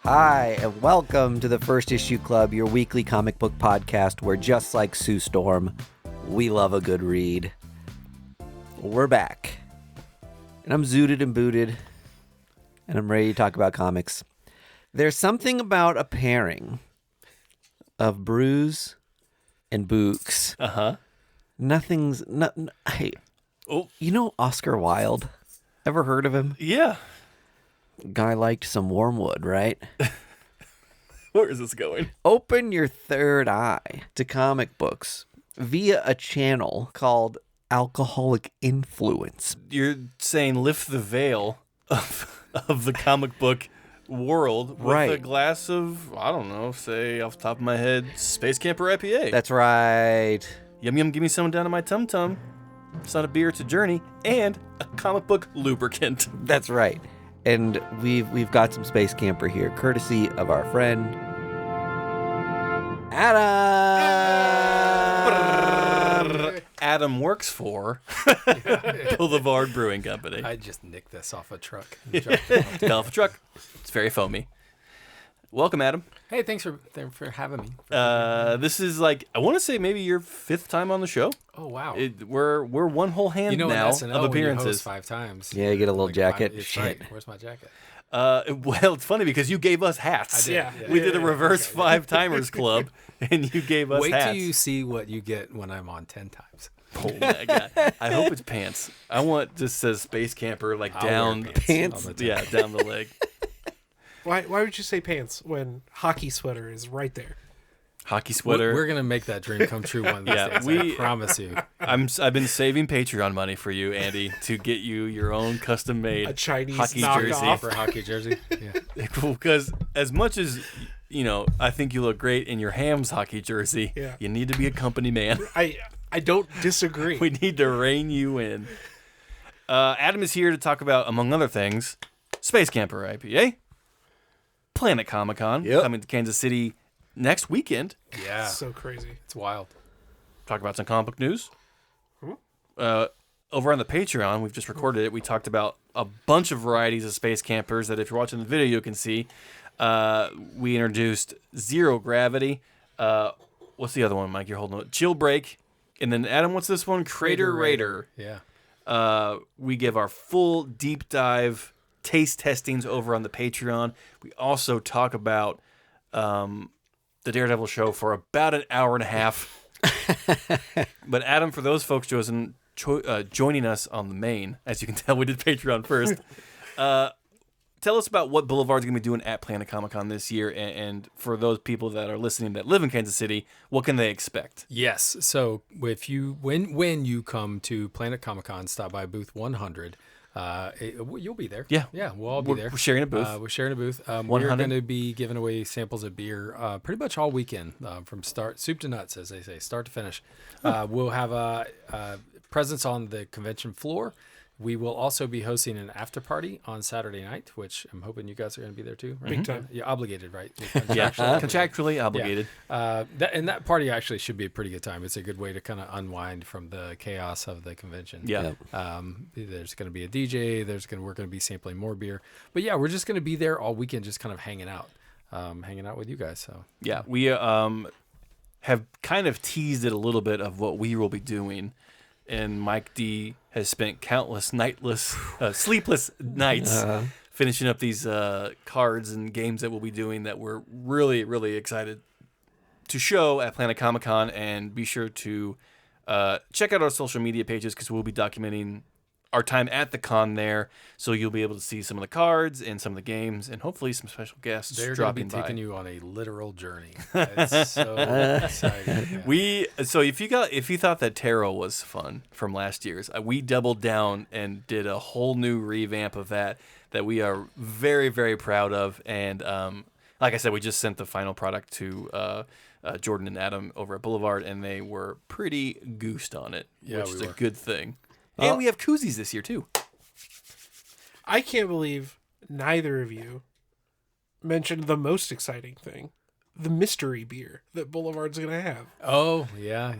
Hi, and welcome to the First Issue Club, your weekly comic book podcast where, just like Sue Storm, we love a good read. We're back, and I'm zooted and booted, and I'm ready to talk about comics. There's something about a pairing of Bruce and Books. Hey, you know Oscar Wilde? Ever heard of him? Yeah. Guy liked some wormwood, right? Where is this going? Open your third eye to comic books via a channel called Alcoholic Influence. You're saying lift the veil of the comic book world with a glass of, I don't know, say off the top of my head, Space Camper IPA. That's right. Yum yum, give me some down to my tum-tum. It's not a beer, it's a journey. And a comic book lubricant. That's right. And we've got some Space Camper here, courtesy of our friend Adam. Adam works for Boulevard Brewing Company. I just nicked this off a truck. Fell off a truck. It's very foamy. Welcome, Adam. Hey, thanks for having me. This is like, I want to say maybe your fifth time on the show. Oh wow, we're one whole hand now of appearances. 5 times. Yeah, you get a little jacket. Shit. Right. Where's my jacket? Well, it's funny because you gave us hats. I did. Yeah. We did a reverse 5-timers club, and you gave us hats. Wait till you see what you get when I'm on 10 times. Oh my god! I hope it's pants. I want just says Space Camper like down pants. Yeah, down the leg. Why would you say pants when hockey sweater is right there? Hockey sweater. We're gonna make that dream come true one of these days. I promise you. I've been saving Patreon money for you, Andy, to get you your own custom made Chinese hockey knockoff. jersey. For hockey jersey. Yeah. Because as much as I think you look great in your Hams hockey jersey. Yeah. You need to be a company man. I don't disagree. We need to rein you in. Adam is here to talk about, among other things, Space Camper IPA, Planet Comic-Con, coming to Kansas City next weekend. Yeah. So crazy. It's wild. Talk about some comic book news. Over on the Patreon, we've just recorded it. We talked about a bunch of varieties of Space Campers that if you're watching the video, you can see. We introduced Zero Gravity. What's the other one, Mike? You're holding it. Chill Break. And then, Adam, what's this one? Crater Raider. Yeah. We give our full deep dive taste testings over on the Patreon. We also talk about the Daredevil show for about an hour and a half. But Adam, for those folks joining us on the main, as you can tell, we did Patreon first. Tell us about what Boulevard's going to be doing at Planet Comic-Con this year, and for those people that are listening that live in Kansas City, what can they expect? Yes. So if when you come to Planet Comic-Con, stop by booth 100. You'll be there. Yeah. Yeah, we'll all be there. We're sharing a booth. We're going to be giving away samples of beer pretty much all weekend, from soup to nuts, as they say, start to finish. We'll have a presence on the convention floor. We will also be hosting an after party on Saturday night, which I'm hoping you guys are going to be there too. Right? Big time. You're obligated, right? Yeah, contractually obligated. Yeah. That party actually should be a pretty good time. It's a good way to kind of unwind from the chaos of the convention. Yeah. There's going to be a DJ. We're going to be sampling more beer. But yeah, we're just going to be there all weekend, just kind of hanging out with you guys. So yeah, we have kind of teased it a little bit of what we will be doing. And Mike D has spent countless sleepless nights finishing up these cards and games that we'll be doing that we're really, really excited to show at Planet Comic-Con. And be sure to check out our social media pages because we'll be documenting our time at the con there. So you'll be able to see some of the cards and some of the games and hopefully some special guests they're dropping going to be taking by. you on a literal journey. It's so exciting. Yeah. So if you thought that tarot was fun from last year's, we doubled down and did a whole new revamp of that we are very, very proud of. And like I said, we just sent the final product to Jordan and Adam over at Boulevard, and they were pretty goosed on it, which is a good thing. And we have koozies this year, too. I can't believe neither of you mentioned the most exciting thing. the mystery beer that Boulevard's going to have. Oh, yeah.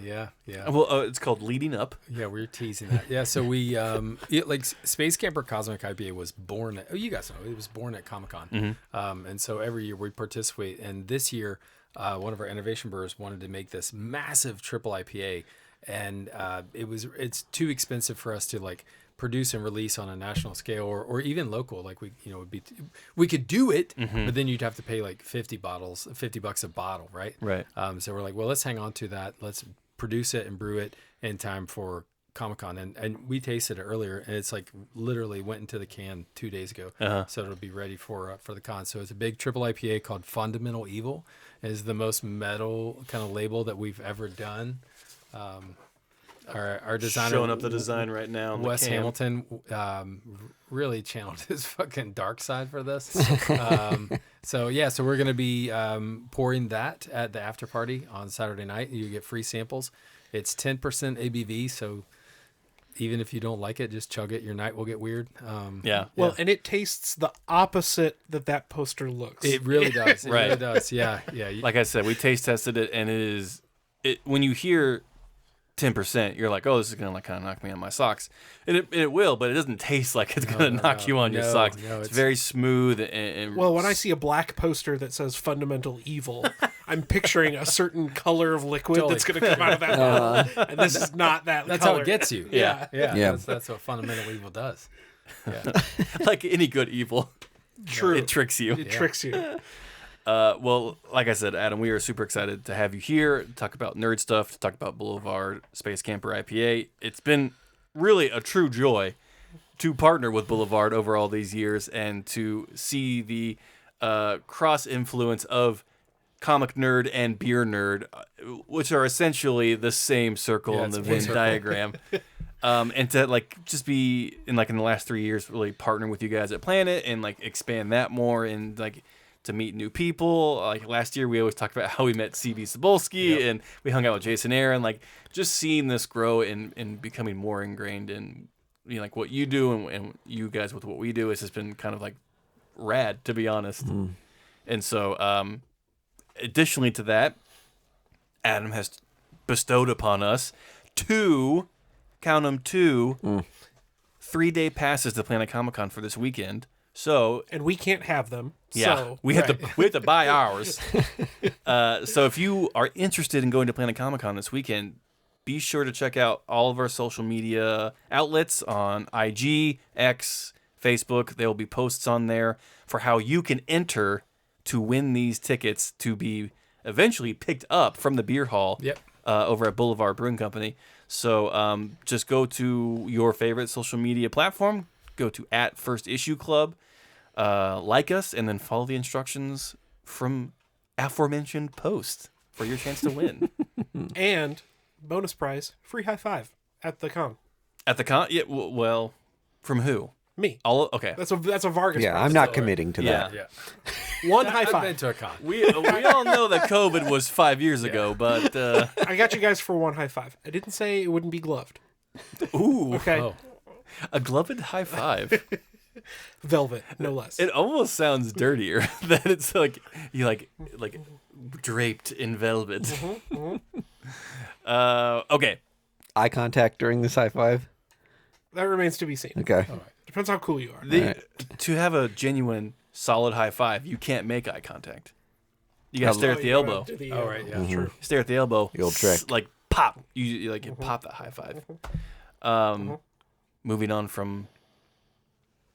Well, it's called Leading Up. Yeah, we were teasing that. Yeah, so we like Space Camper Cosmic IPA was born at, you guys know, it was born at Comic-Con. And so every year we participate, and this year one of our innovation brewers wanted to make this massive triple IPA, and it's too expensive for us to like produce and release on a national scale or even local. Like we could do it, but then you'd have to pay like $50 a bottle, right? Right. So we're like, well, let's hang on to that. Let's produce it and brew it in time for Comic-Con. And we tasted it earlier, and it's like literally went into the can 2 days ago. So it'll be ready for the con. So it's a big triple IPA called Fundamental Evil. It is the most metal kind of label that we've ever done. Our designer Showing up the design right now. On Wes the cam. Hamilton really channeled his fucking dark side for this. So we're gonna be pouring that at the after party on Saturday night. You get free samples. It's 10% ABV, so even if you don't like it, just chug it. Your night will get weird. Well, and it tastes the opposite that poster looks. It really does. It Right. really does. Yeah. Like I said, we taste tested it, and when you hear 10%, you're like, oh, this is gonna like kind of knock me on my socks, and it will, but it doesn't taste like it's gonna knock you on your socks. No, it's very smooth and Well, when I see a black poster that says Fundamental Evil, I'm picturing a certain color of liquid Totally. that's going to come out of that bottle, and this is not that That's color. how it gets you. Yeah. That's what Fundamental Evil does. like any good evil, True. it tricks you. It tricks you. Well, like I said, Adam, we are super excited to have you here to talk about nerd stuff, to talk about Boulevard Space Camper IPA. It's been really a true joy to partner with Boulevard over all these years and to see the cross influence of comic nerd and beer nerd, which are essentially the same circle on the Venn diagram. And to like just be in the last 3 years really partnering with you guys at Planet and like expand that more and like to meet new people. Like last year, we always talked about how we met CB Cebulski and we hung out with Jason Aaron. Like just seeing this grow and becoming more ingrained in like what you do and you guys with what we do has just been kind of like rad, to be honest. And so, additionally to that, Adam has bestowed upon us two 3-day passes to Planet Comic-Con for this weekend. So, and we can't have them. Yeah, So, we have to buy ours. So if you are interested in going to Planet Comic-Con this weekend, be sure to check out all of our social media outlets on IG, X, Facebook. There will be posts on there for how you can enter to win these tickets to be eventually picked up from the beer hall over at Boulevard Brewing Company. So just go to your favorite social media platform, go to @FirstIssueClub, like us, and then follow the instructions from aforementioned post for your chance to win. And bonus prize, free high five at the con. At the con? Yeah, well, from who? Me. Okay. That's a Vargas. Yeah, prize. I'm not committing to that. Yeah. One high I've been five. to a con. We all know that COVID was 5 years ago, but I got you guys for one high five. I didn't say it wouldn't be gloved. ooh, Okay. Oh. a gloved high five. Velvet, no less. It almost sounds dirtier that it's like you like draped in velvet. Okay. Eye contact during this high five. That remains to be seen. Okay. Depends how cool you are. To have a genuine solid high five, you can't make eye contact. You gotta stare at the elbow. Oh, right, yeah. True. Stare at the elbow. The old trick. Like pop. You like pop that high five. Moving on from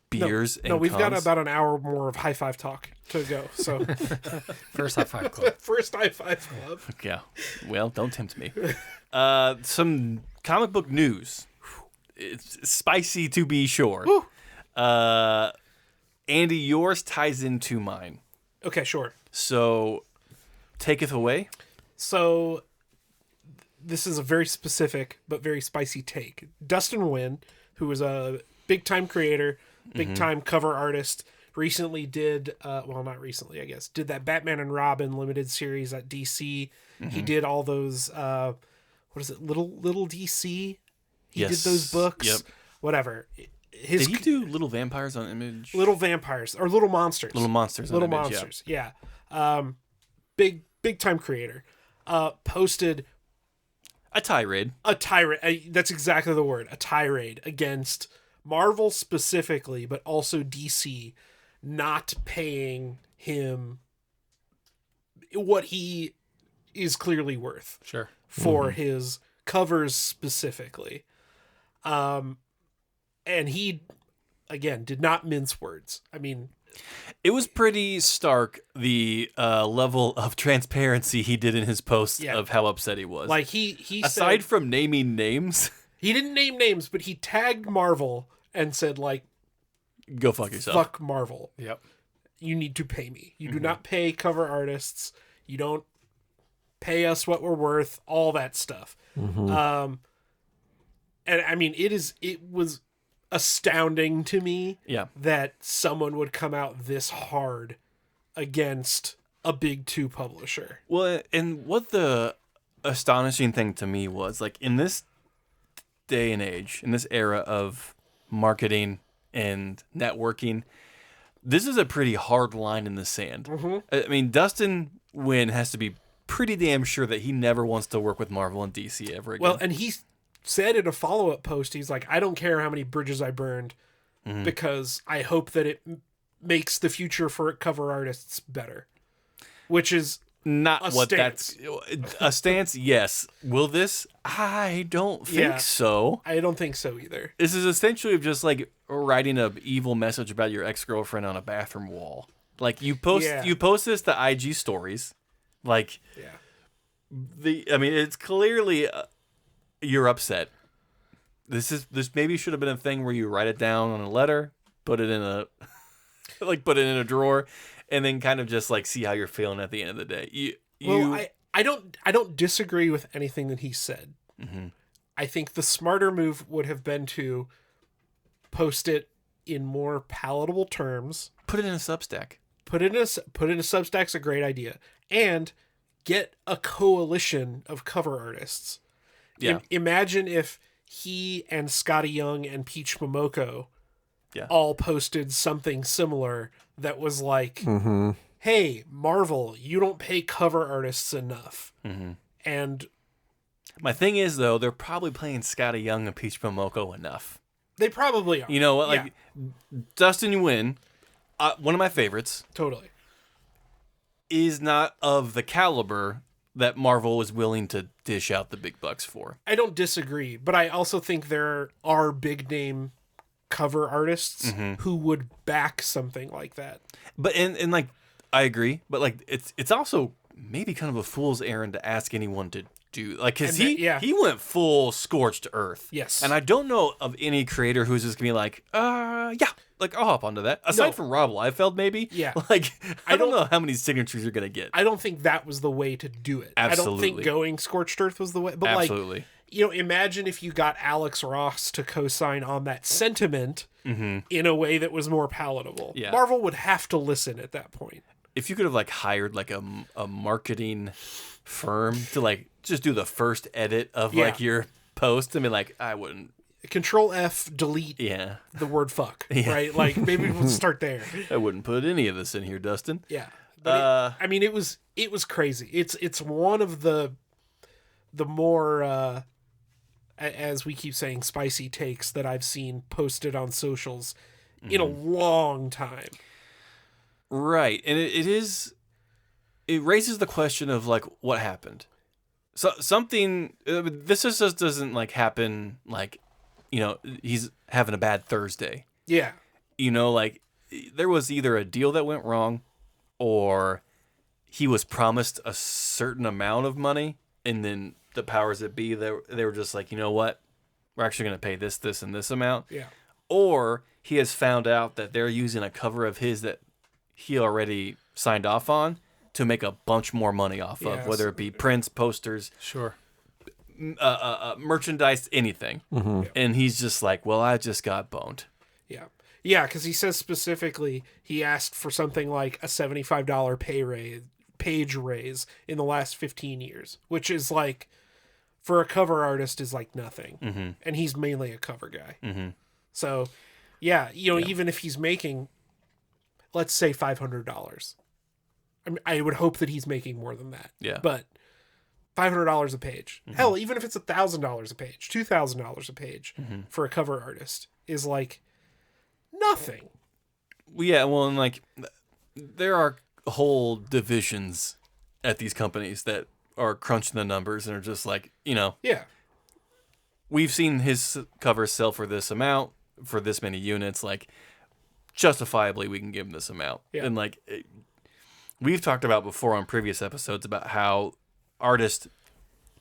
beers and No, we've got cons. about an hour more of high five talk to go. So First high five club. first high five club. Yeah. Well, don't tempt me. Some comic book news. It's spicy to be sure. Andy, yours ties into mine. Okay, sure. So, taketh away. So this is a very specific but very spicy take. Dustin Nguyen, who is a big time creator, big time cover artist, recently did not recently, I guess, did that Batman and Robin limited series at DC. He did all those what is it, little DC? He did those books. Yep. Whatever. Did he do Little Vampires on Image? Little Vampires or Little Monsters. Little Monsters on Little Image, Monsters. Yeah. Big big time creator, posted a tirade. That's exactly the word. A tirade against Marvel specifically, but also DC not paying him what he is clearly worth. Sure. For his covers specifically. And he, again, did not mince words. I mean, it was pretty stark, the level of transparency he did in his post of how upset he was. Like he aside said, from naming names, he didn't name names, but he tagged Marvel and said, like, go fuck yourself. Fuck Marvel. Yep. You need to pay me. You do not pay cover artists. You don't pay us what we're worth. All that stuff. And I mean, it was astounding to me that someone would come out this hard against a big 2 publisher. Well, and what the astonishing thing to me was, like, in this day and age, in this era of marketing and networking, this is a pretty hard line in the sand. I mean, Dustin Nguyen has to be pretty damn sure that he never wants to work with Marvel and DC ever again. Well, and he said in a follow-up post, he's like, I don't care how many bridges I burned because I hope that it makes the future for cover artists better. Which is not what stance. That's a stance. Yes. Will this? I don't think so. I don't think so either. This is essentially just like writing an evil message about your ex-girlfriend on a bathroom wall. Like, you post this to IG stories. Like, I mean, it's clearly you're upset. This maybe should have been a thing where you write it down on a letter, put it in a drawer, and then kind of just like see how you're feeling at the end of the day. I don't disagree with anything that he said. I think the smarter move would have been to post it in more palatable terms. Put it in a Substack. Put it in a Substack's a great idea, and get a coalition of cover artists. Yeah. Imagine if he and Scotty Young and Peach Momoko all posted something similar that was like, hey, Marvel, you don't pay cover artists enough. And my thing is, though, they're probably playing Scotty Young and Peach Momoko enough. They probably are. You know what? Like, Dustin Nguyen, one of my favorites. Totally. Is not of the caliber that Marvel was willing to dish out the big bucks for. I don't disagree, but I also think there are big name cover artists who would back something like that. But and like, I agree, but like it's also maybe kind of a fool's errand to ask anyone to do, like, because he went full scorched earth. Yes. And I don't know of any creator who's just gonna be like, like, I'll hop onto that. Aside from Rob Liefeld, maybe. Yeah. Like, I don't know how many signatures you're gonna get. I don't think that was the way to do it. Absolutely. I don't think going scorched earth was the way. But Absolutely. Like, imagine if you got Alex Ross to co-sign on that sentiment in a way that was more palatable. Yeah. Marvel would have to listen at that point. If you could have like hired like a marketing firm to like just do the first edit of like your post, I mean, like, I wouldn't. Control F, delete the word fuck, right? Like, maybe we'll start there. I wouldn't put any of this in here, Dustin. Yeah. But I mean, it was crazy. It's one of the more, as we keep saying, spicy takes that I've seen posted on socials in a long time. Right. And it raises the question of like, what happened? So something, this just doesn't like happen like, he's having a bad Thursday. Yeah. Like, there was either a deal that went wrong, or he was promised a certain amount of money, and then the powers that be, they were just like, you know what? We're actually going to pay this, and this amount. Yeah. Or he has found out that they're using a cover of his that he already signed off on to make a bunch more money off of, whether it be prints, posters, merchandise, anything. And he's just like, well, I just got boned. Yeah. Yeah, because he says specifically he asked for something like a $75 page raise in the last 15 years, which is like, for a cover artist, is like nothing. And he's mainly a cover guy. So, even if he's making, let's say $500, I mean, I would hope that he's making more than that. Yeah. But $500 a page. Hell, even if it's $1,000 a page, $2,000 a page for a cover artist is like nothing. Yeah, well, and like there are whole divisions at these companies that are crunching the numbers and are just like, Yeah. we've seen his covers sell for this amount, for this many units, like justifiably we can give him this amount. Yeah. And like we've talked about before on previous episodes about how artists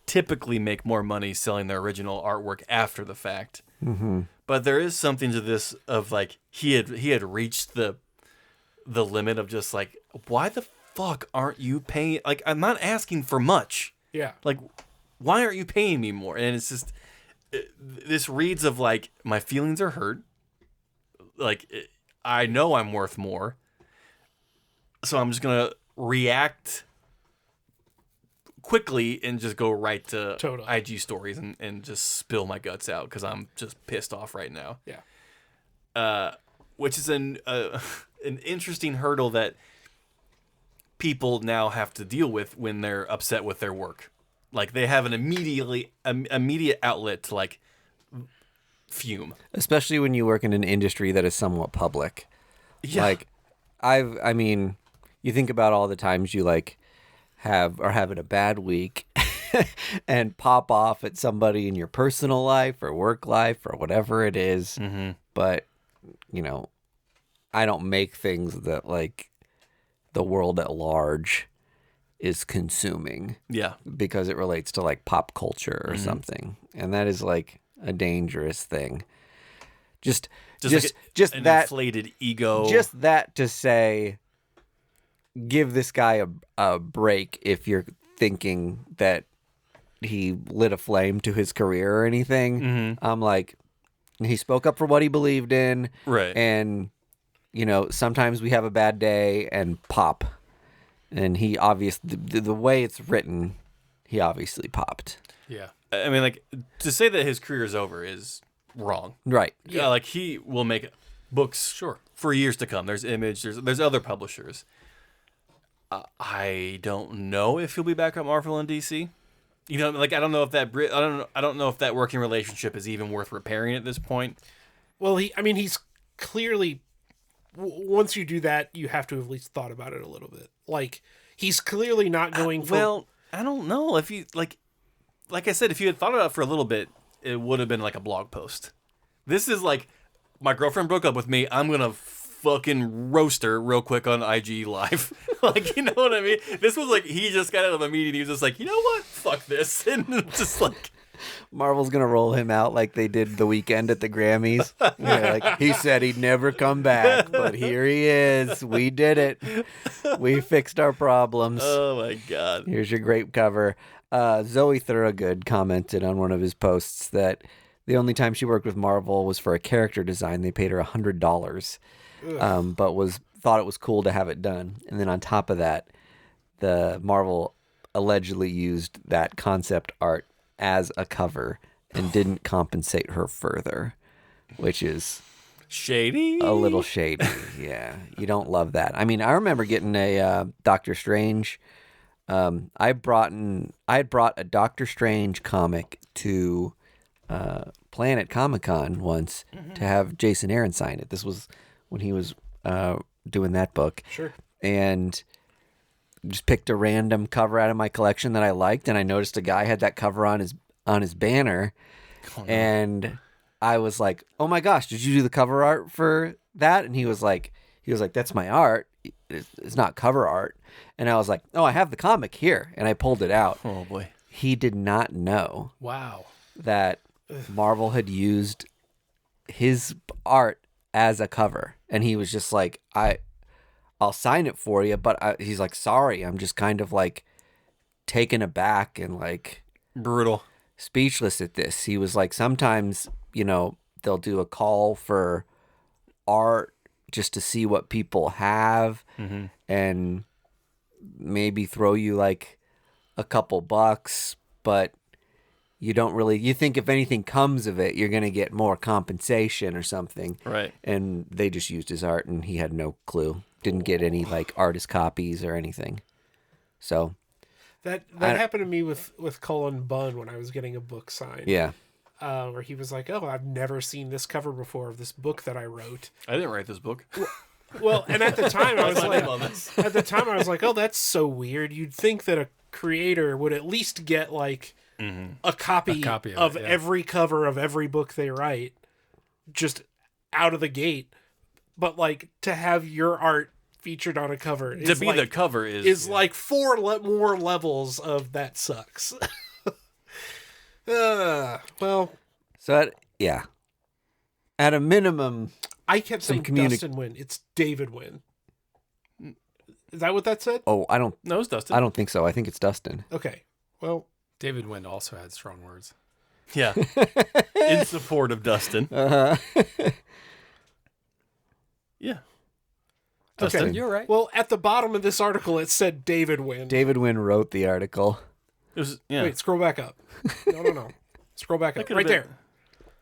typically make more money selling their original artwork after the fact. Mm-hmm. But there is something to this of like he had reached the limit of just like, why the fuck aren't you paying? Like, I'm not asking for much. Yeah. Like, why aren't you paying me more? And it's just this reads of like, my feelings are hurt. Like, I know I'm worth more, so I'm just gonna react quickly and just go right to Totally. IG stories and just spill my guts out because I'm just pissed off right now. Yeah. Which is an interesting hurdle that people now have to deal with when they're upset with their work. Like they have an immediate outlet to like fume. Especially when you work in an industry that is somewhat public. Yeah. Like, I mean, you think about all the times you like are having a bad week and pop off at somebody in your personal life or work life or whatever it is. Mm-hmm. But, I don't make things that like the world at large is consuming. Yeah. Because it relates to like pop culture or something. And that is like a dangerous thing. Just like an that inflated ego. Just that to say, give this guy a break if you're thinking that he lit a flame to his career or anything. Mm-hmm. I'm like, he spoke up for what he believed in. Right. And, sometimes we have a bad day and pop. And he obviously, the way it's written, he obviously popped. Yeah. I mean, like, to say that his career is over is wrong. Right. Yeah, like he will make books for years to come. There's Image, there's other publishers. I don't know if he'll be back at Marvel and DC. Like I don't know if I don't know if that working relationship is even worth repairing at this point. Well, he's clearly once you do that, you have to have at least thought about it a little bit. Like he's clearly not going for. Well, I don't know if you like I said, if you had thought about it for a little bit, it would have been like a blog post. This is like, my girlfriend broke up with me. I'm going to fucking roast her real quick on IG Live. Like, you know what I mean? This was like, he just got out of a meeting. He was just like, you know what? Fuck this. And just like. Marvel's going to roll him out like they did the weekend at the Grammys. Yeah, like, he said he'd never come back, but here he is. We did it. We fixed our problems. Oh, my God. Here's your great cover. Zoe Thorogood commented on one of his posts that the only time she worked with Marvel was for a character design. They paid her $100, but thought it was cool to have it done. And then on top of that, the Marvel allegedly used that concept art as a cover and didn't compensate her further, which is shady. A little shady. Yeah, you don't love that. I mean, I remember getting a Doctor Strange. I had brought a Doctor Strange comic to Planet Comic-Con once to have Jason Aaron sign it. This was when he was doing that book. Sure. And just picked a random cover out of my collection that I liked, and I noticed a guy had that cover on his banner. Oh, no. And I was like, "Oh my gosh, did you do the cover art for that?" And he was like, "That's my art. It's not cover art." And I was like, "Oh, I have the comic here." And I pulled it out. Oh boy. He did not know that Marvel had used his art as a cover. And he was just like, I'll sign it for you. But he's like, "Sorry, I'm just kind of like taken aback and like brutal, speechless at this." He was like, sometimes, they'll do a call for art just to see what people have, and maybe throw you like a couple bucks, but you think if anything comes of it, you're going to get more compensation or something. Right. And they just used his art and he had no clue. didn't get any like artist copies or anything. So that happened to me with Cullen Bunn when I was getting a book signed. yeah. Where he was like, "Oh, I've never seen this cover before of this book that I wrote." I didn't write this book. Well, and at the time I was What's my like, name on this? at the time I was like, "Oh, that's so weird." You'd think that a creator would at least get like a copy of it, yeah. every cover of every book they write, just out of the gate. But like to have your art featured on a cover To be the cover is like four more levels of that sucks. Well, So at a minimum, I kept saying communi- Dustin Wynn. It's David Wynn. Is that what that said? no, it's Dustin. I don't think so. I think it's Dustin. Okay. Well, David Wynn also had strong words. Yeah. In support of Dustin. Yeah. Dustin, okay. You're right. Well, at the bottom of this article, it said David Wynn. David Wynn wrote the article. It was, yeah. Wait, scroll back up. No. Scroll back up. could've Right been- there.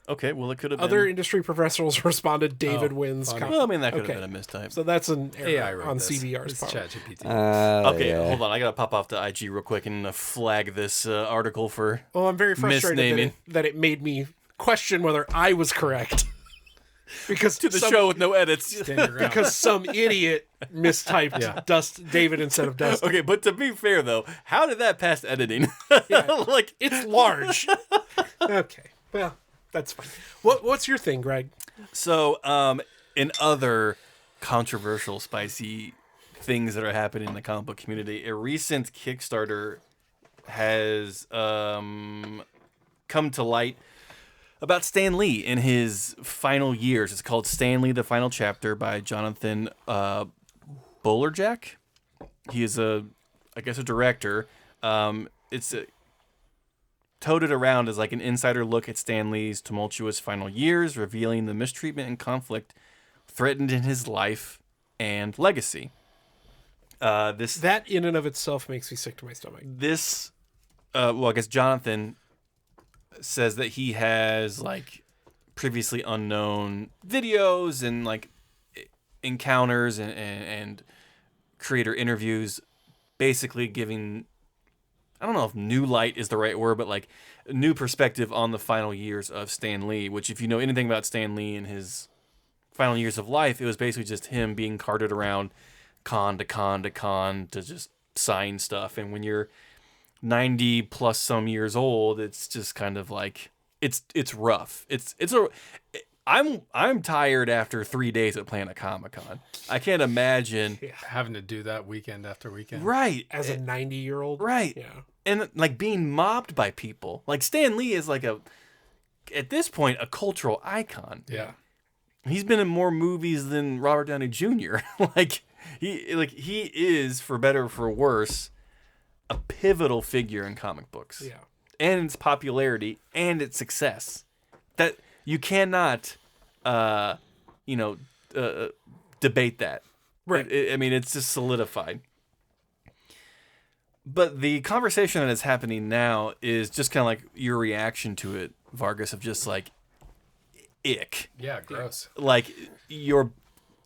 Okay, well, it could have Other been. industry professionals responded David Wynn's funny. copy. Well, I mean, that could Okay. have been a mistype. So that's an error AI wrote on this. CVR's It's part. ChatGPT. Okay, Yeah. hold on. I got to pop off the IG real quick and flag this article for. Well, I'm very frustrated Misnaming. that it made me question whether I was correct. Because To the show with no edits. Stand your ground. because some idiot mistyped Yeah. David instead of Dustin. Okay, but to be fair, though, how did that pass editing? Like, It's large. Okay. Well, that's fine. What's your thing, Greg? so, in other controversial, spicy things that are happening in the comic book community, a recent Kickstarter has come to light about Stan Lee in his final years. It's called Stan Lee: The Final Chapter by Jonathan Bolerjack. He is a director. It's toted around as like an insider look at Stan Lee's tumultuous final years, revealing the mistreatment and conflict threatened in his life and legacy. That in and of itself makes me sick to my stomach. I guess Jonathan says that he has like previously unknown videos and like encounters and creator interviews, basically giving, I don't know if new light is the right word, but like a new perspective on the final years of Stan Lee, which if you know anything about Stan Lee and his final years of life, it was basically just him being carted around con to con to con to just sign stuff. And when you're 90 plus some years old, it's just kind of like, it's rough. I'm tired after 3 days at Planet Comic-Con. I can't imagine. Having to do that weekend after weekend. Right. As a 90-year-old. Right. Yeah. And like being mobbed by people. Like Stan Lee is like at this point, a cultural icon. Yeah. He's been in more movies than Robert Downey Jr. He is, for better or for worse, a pivotal figure in comic books. Yeah. And its popularity and its success. That you cannot debate that. Right. I mean, it's just solidified. But the conversation that is happening now is just kind of like your reaction to it, Vargas, of just like, ick. Yeah, gross. Like, you're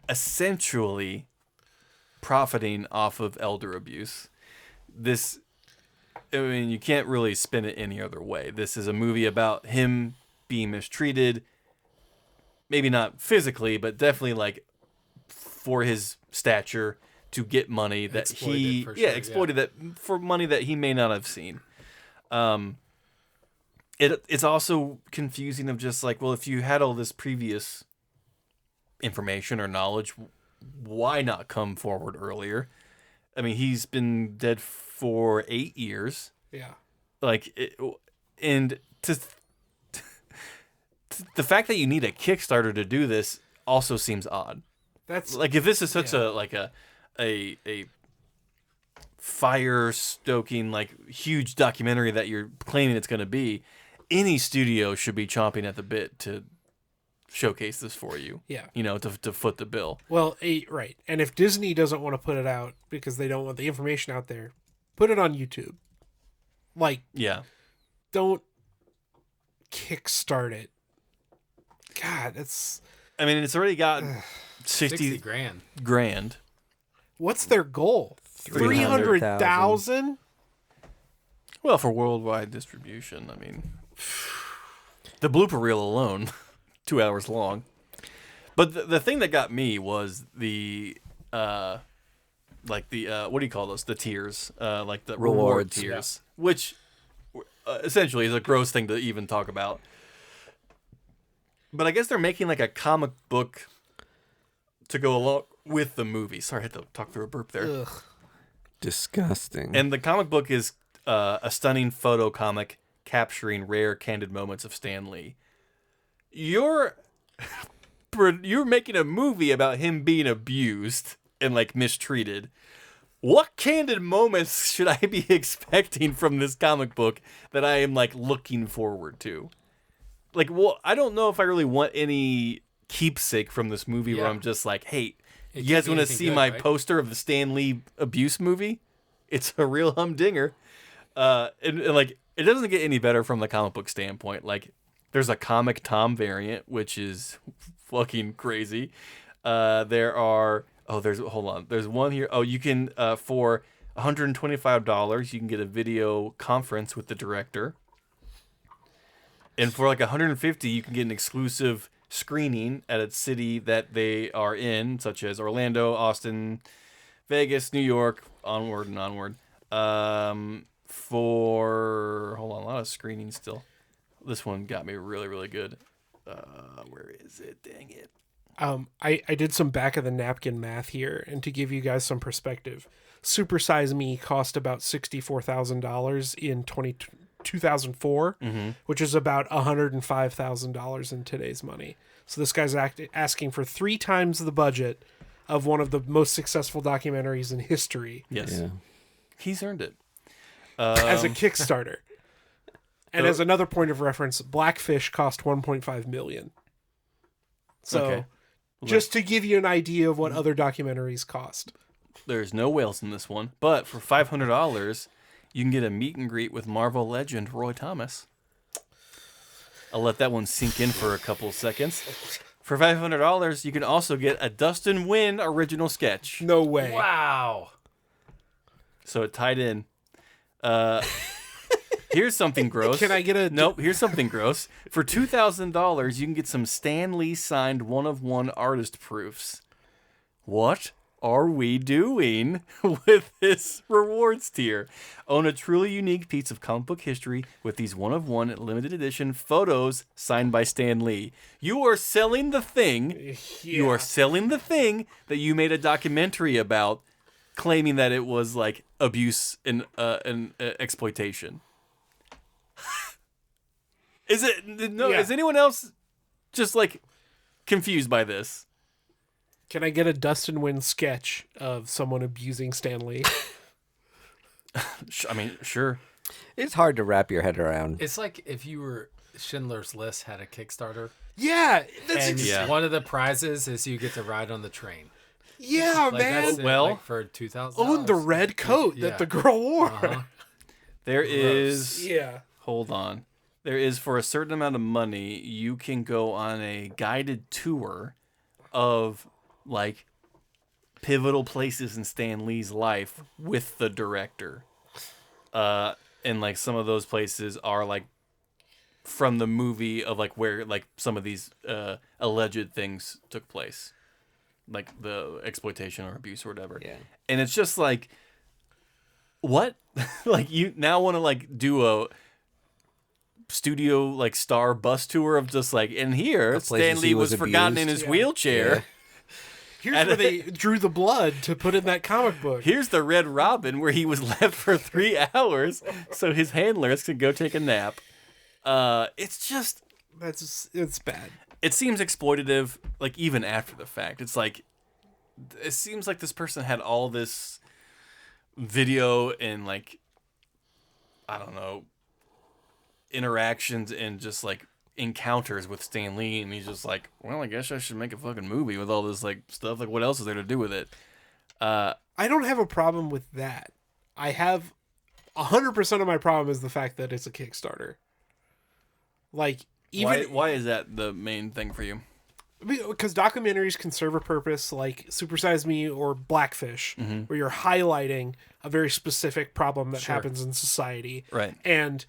essentially profiting off of elder abuse. You can't really spin it any other way. This is a movie about him being mistreated, maybe not physically, but definitely like for his stature to get money that exploited that for money that he may not have seen. It's also confusing of just like, well, if you had all this previous information or knowledge, why not come forward earlier? I mean, he's been dead for 8 years. Yeah. And the fact that you need a Kickstarter to do this also seems odd. That's Like, if this is such a fire stoking, like, huge documentary that you're claiming it's going to be, any studio should be chomping at the bit to showcase this for you. Yeah. To foot the bill. Well, right. And if Disney doesn't want to put it out because they don't want the information out there, put it on YouTube. Like, Yeah. don't kickstart it. God, it's... I mean, it's already got 60 grand. grand. What's their goal? 300,000? Well, for worldwide distribution, I mean, the blooper reel alone, 2 hours long. But the thing that got me was the what do you call those? The tiers, like the reward Rewards. tiers, which essentially is a gross thing to even talk about. But I guess they're making like a comic book to go along with the movie. Sorry, I had to talk through a burp there. Ugh. Disgusting. And the comic book is a stunning photo comic capturing rare, candid moments of Stan Lee. You're making a movie about him being abused and like mistreated. What candid moments should I be expecting from this comic book that I am like looking forward to? Like, well, I don't know if I really want any keepsake from this movie where I'm just like, hey, you guys want to see my poster of the Stan Lee abuse movie? It's a real humdinger. And like, it doesn't get any better from the comic book standpoint. Like, there's a Comic Tom variant, which is fucking crazy. There's one here. Oh, you can, for $125, you can get a video conference with the director. And for like $150, you can get an exclusive screening at a city that they are in, such as Orlando, Austin, Vegas, New York, onward and onward. For a lot of screenings still. This one got me really, really good. Where is it? Dang it. I did some back of the napkin math here, and to give you guys some perspective, Super Size Me cost about $64,000 in 2004, which is about $105,000 in today's money. So this guy's asking for 3 times the budget of one of the most successful documentaries in history. Yes. Yeah. He's earned it. As a Kickstarter. And as another point of reference, Blackfish cost $1.5 million. So, just to give you an idea of what other documentaries cost. There's no whales in this one, but for $500, you can get a meet and greet with Marvel legend Roy Thomas. I'll let that one sink in for a couple of seconds. For $500, you can also get a Dustin Nguyen original sketch. No way. Wow. So it tied in. Here's something gross. Can I get a... Nope, here's something gross. For $2,000, you can get some Stan Lee signed one-of-one artist proofs. What are we doing with this rewards tier? Own a truly unique piece of comic book history with these one-of-one limited edition photos signed by Stan Lee. You are selling the thing. Yeah. You are selling the thing that you made a documentary about, claiming that it was like abuse and exploitation. Is it no? Yeah. Is anyone else just like confused by this? Can I get a Dustin Nguyen sketch of someone abusing Stan Lee? I mean, sure. It's hard to wrap your head around. It's like if you were Schindler's List had a Kickstarter. Yeah, one of the prizes is you get to ride on the train. Yeah, like man. For $2,000. Own the red coat that the girl wore. There is. Yeah. Hold on. There is, for a certain amount of money, you can go on a guided tour of like pivotal places in Stan Lee's life with the director. And like some of those places are like from the movie of like where like some of these alleged things took place. Like the exploitation or abuse or whatever. Yeah. And it's just like, what? Like you now want to like do a studio like star bus tour of just like, and here Stan Lee was forgotten in his wheelchair. Yeah. Here's where they drew the blood to put in that comic book. Here's the Red Robin where he was left for 3 hours so his handlers could go take a nap. It's just it's bad. It seems exploitative, like even after the fact. It's like it seems like this person had all this video and like I don't know interactions and just like encounters with Stan Lee, and he's just like, well, I guess I should make a fucking movie with all this like stuff. Like, what else is there to do with it? I don't have a problem with that. I have 100% of my problem is the fact that it's a Kickstarter. Like, even why is that the main thing for you? Because documentaries can serve a purpose, like Super Size Me or Blackfish, where you're highlighting a very specific problem that happens in society. Right. And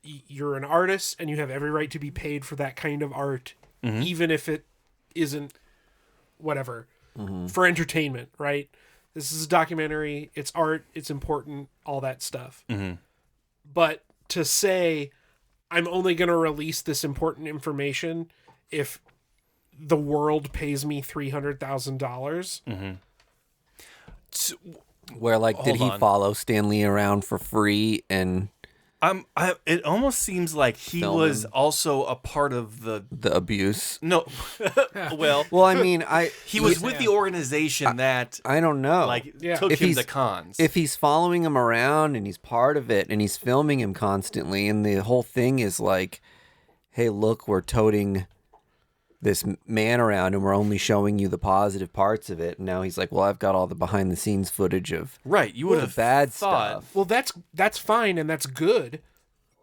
you're an artist, and you have every right to be paid for that kind of art, even if it isn't whatever, for entertainment, right? This is a documentary. It's art. It's important. All that stuff. But to say, I'm only going to release this important information if the world pays me $300,000. Where like, did he Hold on. follow Stan Lee around for free and It almost seems like he Film was him. also a part of the. the abuse? No, well, Well, I mean, he was with the organization that I don't know. took If him he's- to cons. if he's following him around and he's part of it and he's filming him constantly, and the whole thing is like, hey, look, we're toting this man around and we're only showing you the positive parts of it. And now he's like, well, I've got all the behind the scenes footage of right, you would the have bad thought. stuff. Well, that's fine and that's good.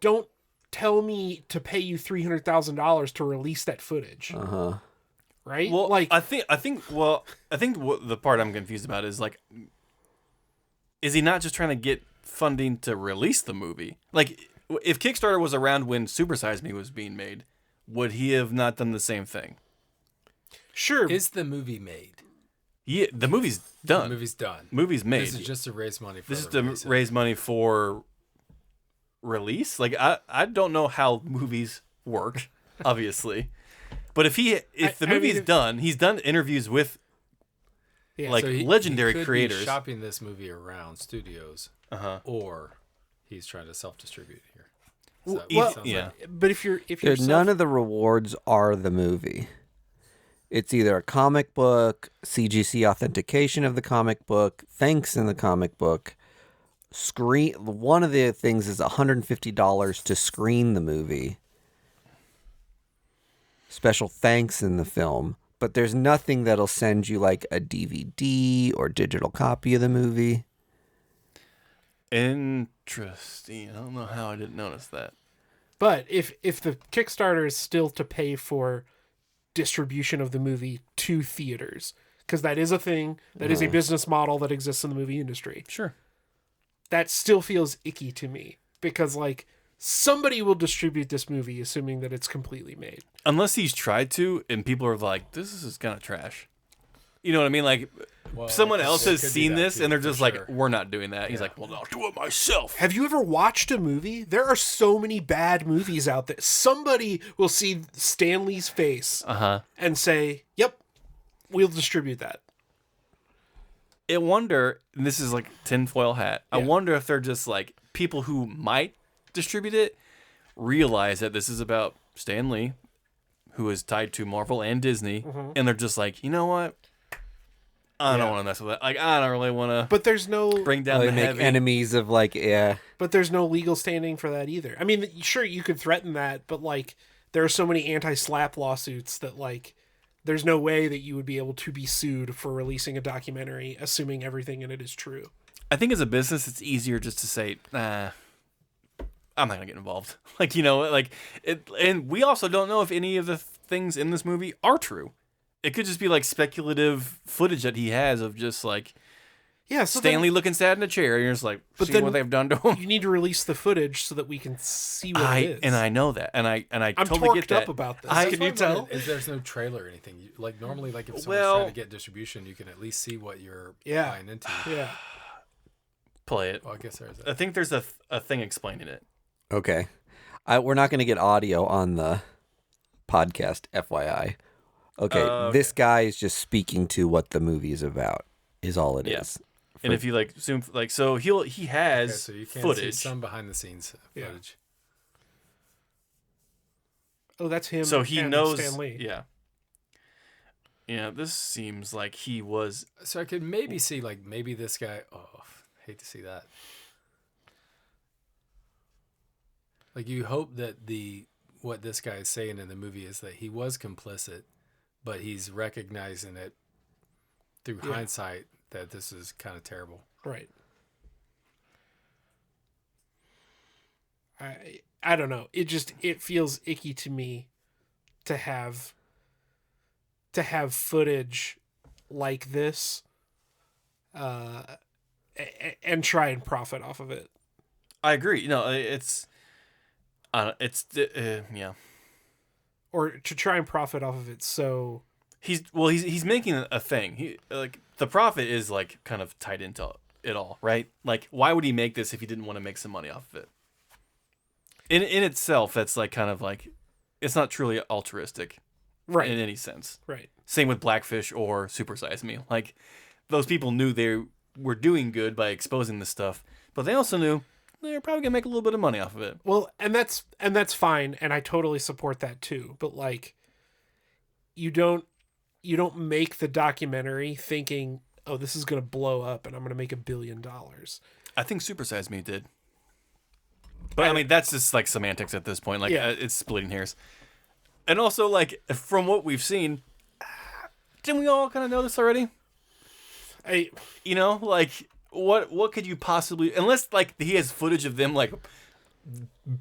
Don't tell me to pay you $300,000 to release that footage. Right? Well, like I think what the part I'm confused about is like, is he not just trying to get funding to release the movie? Like, if Kickstarter was around when Super Size Me was being made, would he have not done the same thing? sure, Is the movie made? Yeah, the movie's done. The movie's done. Movie's made. This is just to raise money for This is the to release. raise money for release. Like, I don't know how movies work, obviously, but if the I movie's mean, done, he's done interviews with yeah, like So legendary he could creators. be shopping this movie around studios, or he's trying to self-distribute here. So that Well, sounds yeah. like- but if you're Dude, none of the rewards are the movie. It's either a comic book, CGC authentication of the comic book, thanks in the comic book, screen. One of the things is $150 to screen the movie. Special thanks in the film, but there's nothing that'll send you like a DVD or digital copy of the movie. Interesting. I don't know how I didn't notice that. But if the Kickstarter is still to pay for distribution of the movie to theaters, because that is a thing, that is a business model that exists in the movie industry, Sure. that still feels icky to me, because like somebody will distribute this movie assuming that it's completely made. Unless he's tried to, and people are like, "This is kind of trash." You know what I mean? Like, Well, someone it else could has be seen that this, too, and they're for just sure. like, "We're not doing that." He's like, "Well, I'll do it myself." Have you ever watched a movie? There are so many bad movies out there. Somebody will see Stanley's face and say, "Yep, we'll distribute that." I wonder, and this is like tinfoil hat. I Yeah. wonder if they're just like people who might distribute it realize that this is about Stan Lee, who is tied to Marvel and Disney, and they're just like, you know what? I don't want to mess with it. Like, I don't really want to But there's no bring down They the make heavy. enemies of like, yeah. But there's no legal standing for that either. I mean, sure, you could threaten that, but like, there are so many anti-slap lawsuits that like, there's no way that you would be able to be sued for releasing a documentary, assuming everything in it is true. I think as a business, it's easier just to say, nah, I'm not gonna get involved. Like, you know, like it. And we also don't know if any of the things in this movie are true. It could just be like speculative footage that he has of just like Yeah, so Stanley looking sad in a chair, and you're just like, But see then what they've done to then him. you need to release the footage so that we can see what it is. I know that, and I I'm totally get torqued that. up about this. I- Can you tell? Is there's no trailer or anything? Like normally, like if someone's Well- trying to get distribution, you can at least see what you're Yeah. buying into. Yeah. Play it. Well, I guess there's I that. think there's a thing explaining it. Okay. We're not going to get audio on the podcast, FYI. Okay, this guy is just speaking to what the movie is about, is all it is. Yeah. And if you like zoom, like, so he Okay, has so you can see footage. some behind the scenes Yeah. footage. Oh, that's him. So he and knows. Stan Lee. Yeah. Yeah, this seems like he was. So I could maybe see like maybe this guy. Oh, hate to see that. Like you hope that what this guy is saying in the movie is that he was complicit, but he's recognizing it through Yeah. hindsight that this is kind of terrible. Right. I don't know. It feels icky to me to have to have footage like this and try and profit off of it. I agree. It's yeah. Or to try and profit off of it. So he's making a thing. The profit is like kind of tied into it all, right? Like, why would he make this if he didn't want to make some money off of it? In itself, that's like kind of like, it's not truly altruistic, right, in any sense. Right. Same with Blackfish or Super Size Me. Like, those people knew they were doing good by exposing this stuff, but they also knew they're probably gonna make a little bit of money off of it. Well, and that's fine, and I totally support that too. But like, you don't make the documentary thinking, oh, this is gonna blow up and I'm gonna make $1 billion. I think Super Size Me did, but I mean that's just like semantics at this point. Like, it's splitting hairs. And also, like, from what we've seen, didn't we all kind of know this already? Like, what could you possibly, unless like he has footage of them like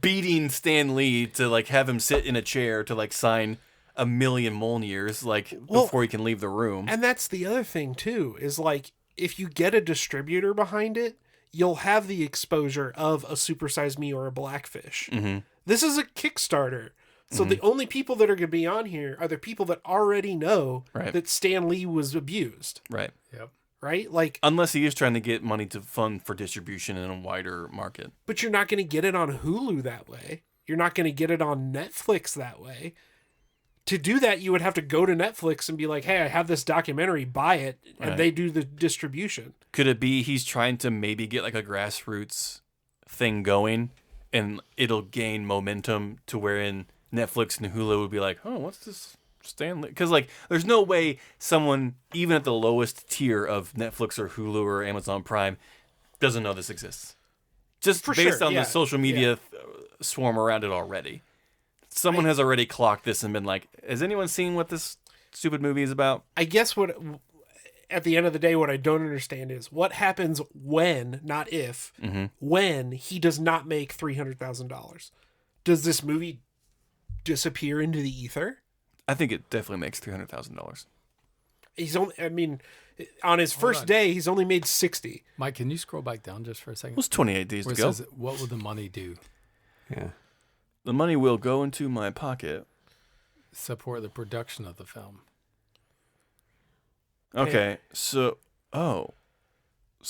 beating Stan Lee to like have him sit in a chair to like sign 1 million Mjolnirs before he can leave the room. And that's the other thing too, is like, if you get a distributor behind it, you'll have the exposure of a Super Size Me or a Blackfish. Mm-hmm. This is a Kickstarter. So the only people that are going to be on here are the people that already know that Stan Lee was abused. Right. Yep. Right? Like, unless he is trying to get money to fund for distribution in a wider market. But you're not going to get it on Hulu that way. You're not going to get it on Netflix that way. To do that, you would have to go to Netflix and be like, hey, I have this documentary, buy it, and they do the distribution. Could it be he's trying to maybe get like a grassroots thing going, and it'll gain momentum to wherein Netflix and Hulu would be like, oh, what's this Stanley? Because like, there's no way someone, even at the lowest tier of Netflix or Hulu or Amazon Prime, doesn't know this exists. Just based on the social media swarm around it already. Someone has already clocked this and been like, has anyone seen what this stupid movie is about? I guess at the end of the day, what I don't understand is what happens when, not if, when he does not make $300,000. Does this movie disappear into the ether? I think it definitely makes $300,000. He's only, I mean, on his first day, he's only made 60. Mike, can you scroll back down just for a second? It was 28 days to go. Says, what will the money do? Yeah. The money will go into my pocket. Support the production of the film. Okay, so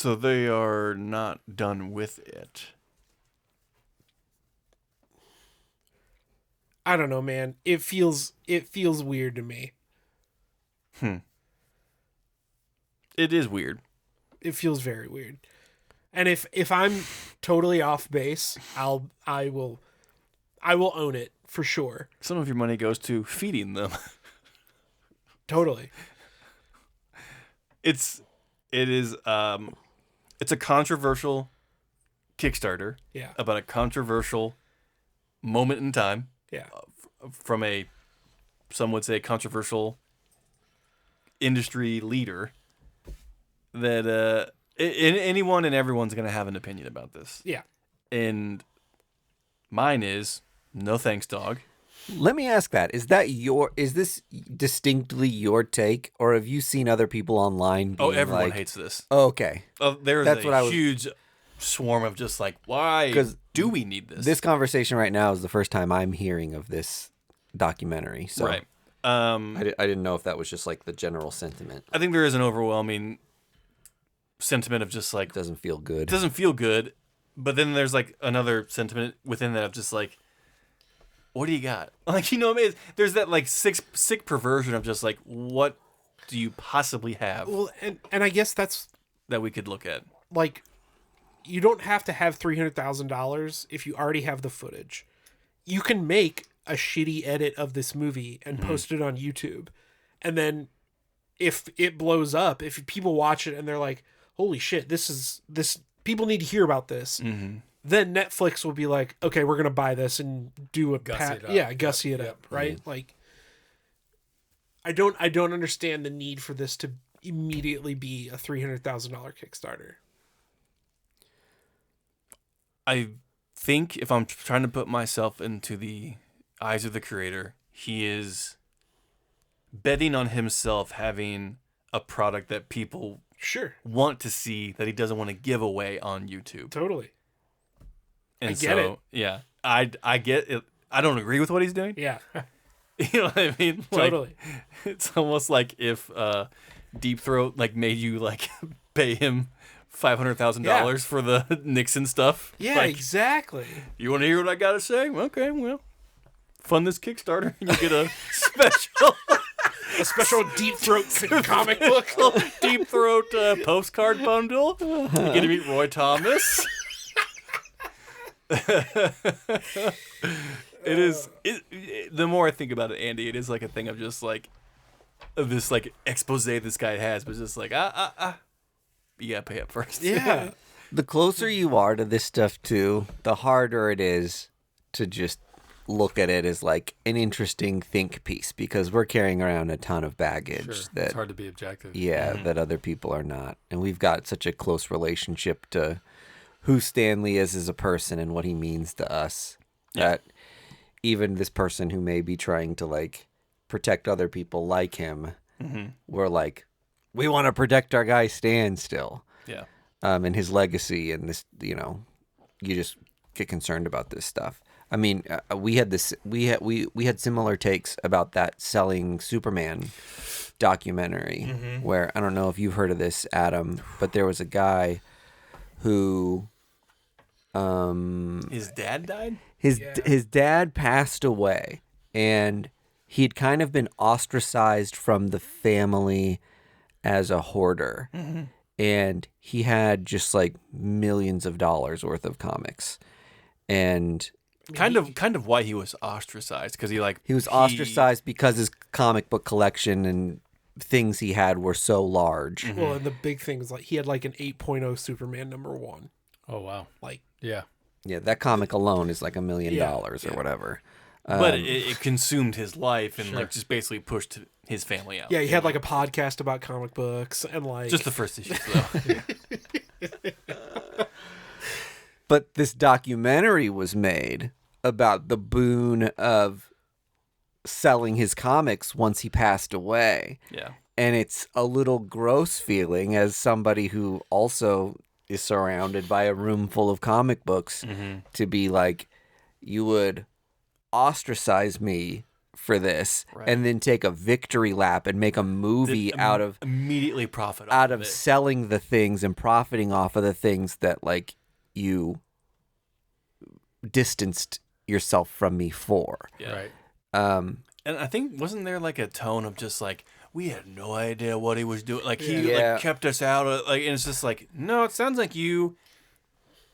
they are not done with it. I don't know, man. It feels weird to me. It is weird. It feels very weird. And if I'm totally off base, I will own it for sure. Some of your money goes to feeding them. Totally. It's a controversial Kickstarter. Yeah. About a controversial moment in time. Yeah. From some would say controversial industry leader that anyone and everyone's going to have an opinion about this. Yeah. And mine is no thanks, dog. Let me ask that. Is this distinctly your take, or have you seen other people online being everyone hates this. Okay. That's a huge swarm of just like, why do we need this? This conversation right now is the first time I'm hearing of this documentary. So right. I didn't know if that was just like the general sentiment. I think there is an overwhelming sentiment of just like, It doesn't feel good. It doesn't feel good. But then there's like another sentiment within that of just like, what do you got? Like, you know what I mean? There's that like sick perversion of just like, what do you possibly have? Well, and I guess that's that we could look at. Like, you don't have to have $300,000 if you already have the footage. You can make a shitty edit of this movie and post it on YouTube. And then if it blows up, if people watch it and they're like, holy shit, this people need to hear about this. Then Netflix will be like, okay, we're going to buy this and do a gussy it up. Right. Yeah. Like, I don't understand the need for this to immediately be a $300,000 Kickstarter. I think if I'm trying to put myself into the eyes of the creator, he is betting on himself having a product that people Sure. want to see that he doesn't want to give away on YouTube. Totally. And I get it. Yeah, I get it. I don't agree with what he's doing. Yeah. You know what I mean? Totally. It's almost like if Deep Throat like made you like pay him $500,000 for the Nixon stuff. Yeah, like, exactly. You want to hear what I gotta say? Okay, well, fund this Kickstarter and you get a special A special Deep Throat comic book. Deep Throat postcard bundle. You get to meet Roy Thomas. It is. The more I think about it, Andy, it is like a thing of just like of this like expose this guy has, but it's just like you gotta pay up first. Yeah. The closer you are to this stuff too, the harder it is to just look at it as like an interesting think piece, because we're carrying around a ton of baggage Sure. that It's hard to be objective. yeah, that other people are not. And we've got such a close relationship to who Stanley is as a person and what he means to us that even this person who may be trying to like protect other people like him, we're like, we want to protect our guy Stan still. Yeah. And his legacy and this, you know, you just get concerned about this stuff. I mean, we had similar takes about that Selling Superman documentary where, I don't know if you've heard of this, Adam, but there was a guy who His dad died? his dad passed away, and he'd kind of been ostracized from the family as a hoarder. And he had just like millions of dollars worth of comics. And Kind of why he was ostracized, because he was ostracized because his comic book collection and things he had were so large. Well, and the big thing is like he had like an 8.0 Superman #1. Oh, wow. Like, Yeah. Yeah, that comic alone is like $1 million Yeah, or whatever. But it consued his life and like just basically pushed his family out. yeah, he had like a podcast about comic books and like Just the first issue, though. But this documentary was made about the boon of selling his comics once he passed away. Yeah. And it's a little gross feeling as somebody who also is surrounded by a room full of comic books to be like, you would ostracize me for this and then take a victory lap and make a movie out of immediately profit out off of it. selling the things and profiting off of the things that like you distanced yourself from me for. Yeah. Right. And I think wasn't there like a tone of just like we had no idea what he was doing, like he like kept us out of, like, and it's just like, no, it sounds like you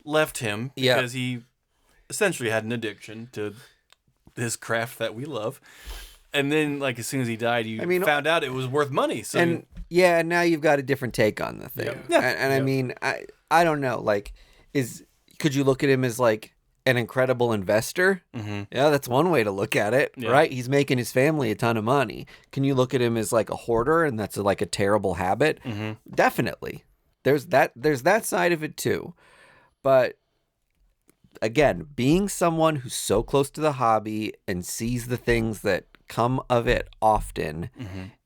left him because he essentially had an addiction to his craft that we love, and then like as soon as he died, you found out it was worth money. So and now you've got a different take on the thing. And I mean, I don't know, like, could you look at him as like an incredible investor? Yeah, that's one way to look at it, right? He's making his family a ton of money. Can you look at him as like a hoarder and that's like a terrible habit? Definitely. There's that side of it too. But again, being someone who's so close to the hobby and sees the things that come of it often,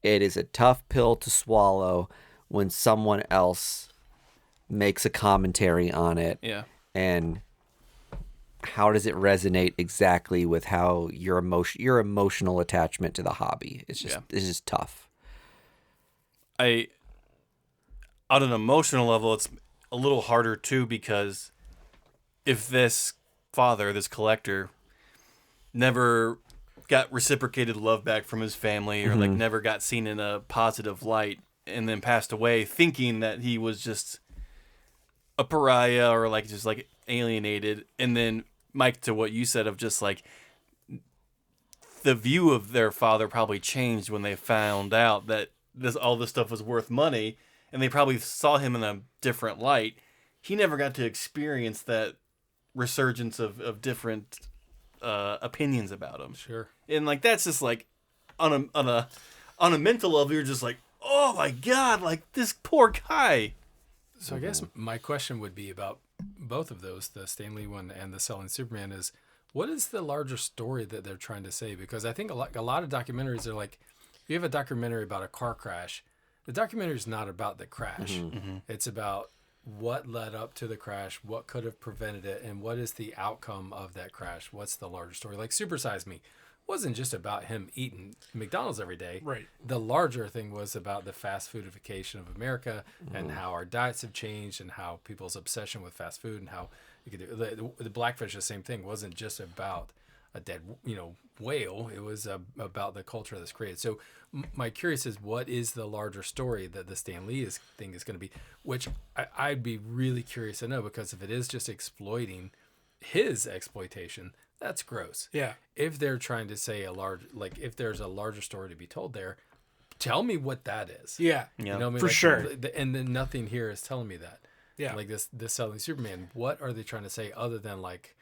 it is a tough pill to swallow when someone else makes a commentary on it. Yeah. And how does it resonate exactly with how your emotional attachment to the hobby? It's just tough. On an emotional level, it's a little harder too, because if this father, this collector, never got reciprocated love back from his family, or like never got seen in a positive light, and then passed away thinking that he was just a pariah or like just like alienated, and then Mike, to what you said of just like the view of their father probably changed when they found out that all this stuff was worth money, and they probably saw him in a different light. He never got to experience that resurgence of different opinions about him. Sure. And like that's just like on a mental level, you're just like, oh my god, like this poor guy. So I guess my question would be about both of those, the Stan Lee one and the Selling Superman, is what is the larger story that they're trying to say? Because I think a lot of documentaries are like, you have a documentary about a car crash. The documentary is not about the crash. It's about what led up to the crash, what could have prevented it, and what is the outcome of that crash. What's the larger story? Like Super Size Me wasn't just about him eating McDonald's every day. Right. The larger thing was about the fast foodification of America and how our diets have changed and how people's obsession with fast food and how you could do the Blackfish, the same thing, wasn't just about a dead, whale. It was about the culture that's created. So my curious is, what is the larger story that the Stan Lee thing is going to be, which I'd be really curious to know, because if it is just exploiting his exploitation, that's gross. Yeah. If they're trying to say if there's a larger story to be told there, tell me what that is. Yeah. You know what I mean? For sure. And then nothing here is telling me that. Yeah. Like this selling Superman, what are they trying to say other than like,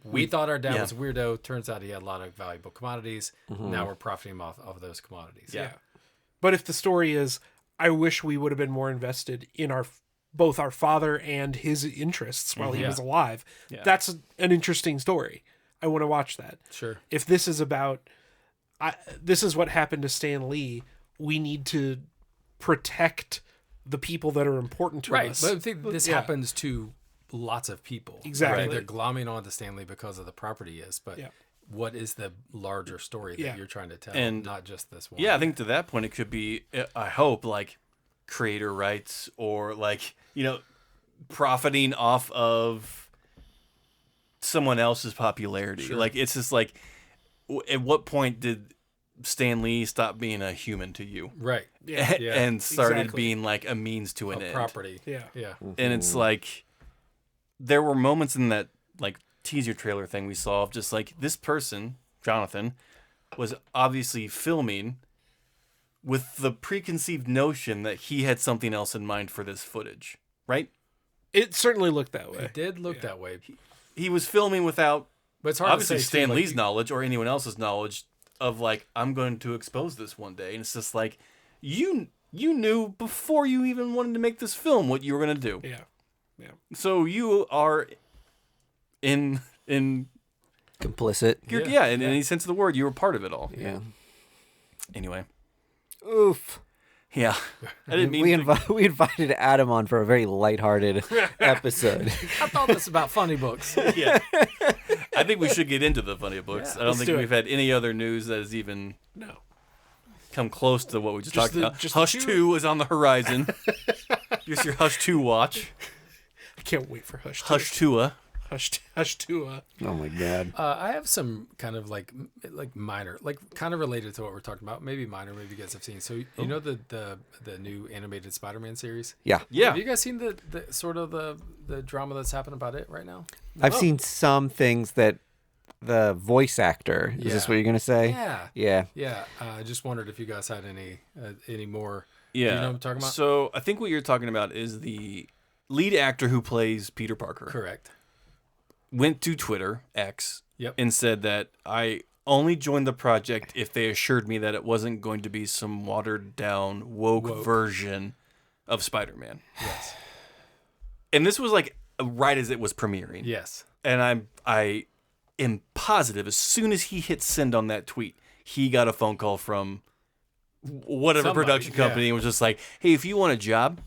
we thought our dad was a weirdo. Turns out he had a lot of valuable commodities. Now we're profiting off of those commodities. Yeah. But if the story is, I wish we would have been more invested in both our father and his interests while he was alive, that's an interesting story. I want to watch that. Sure. If this is about, this is what happened to Stan Lee, we need to protect the people that are important to us. But I think this happens to lots of people. Exactly. Right? They're glomming on to Stanley because of the property but what is the larger story that you're trying to tell, and not just this one? Yeah, I think to that point it could be, I hope, like creator rights or like, profiting off of someone else's popularity. Sure. Like, it's just like, at what point did Stan Lee stop being a human to you? Right. And started exactly. being like a means to an end. Property. Yeah. And it's like, there were moments in that like teaser trailer thing we saw of just like, this person, Jonathan, was obviously filming with the preconceived notion that he had something else in mind for this footage, right? It certainly looked that way. It did look that way. He was filming without But it's hard obviously to say, Stan too, Lee's knowledge or anyone else's knowledge of like, I'm going to expose this one day. And it's just like, you knew before you even wanted to make this film what you were going to do. Yeah. So you are in Complicit. in any sense of the word, you were part of it all. Yeah. Anyway. Oof. Yeah. I didn't mean we invited Adam on for a very lighthearted episode. I thought this about funny books. Yeah. I think we should get into the funny books. I don't think do we've had any other news that has even come close to what we just talked about. just Hush the 2 is on the horizon. Just your Hush 2 watch. I can't wait for Hush 2. Hush 2. Hush 2. Oh my god. I have some kind of like minor, like kind of related to what we're talking about. Maybe minor, maybe you guys have seen. So you know the new animated Spider-Man series? Yeah. Yeah. Have you guys seen the sort of the drama that's happening about it right now? I've seen some things that the voice actor. Is this what you're gonna say? Yeah. Yeah. I just wondered if you guys had any more. Yeah. Do you know what I'm talking about? So I think what you're talking about is the lead actor who plays Peter Parker. Correct. Went to Twitter, X, Yep. and said that I only joined the project if they assured me that it wasn't going to be some watered down woke version of Spider-Man. Yes. And this was like right as it was premiering. Yes. And I am positive as soon as he hit send on that tweet, he got a phone call from whatever Somebody, production company and was just like, hey, if you want a job,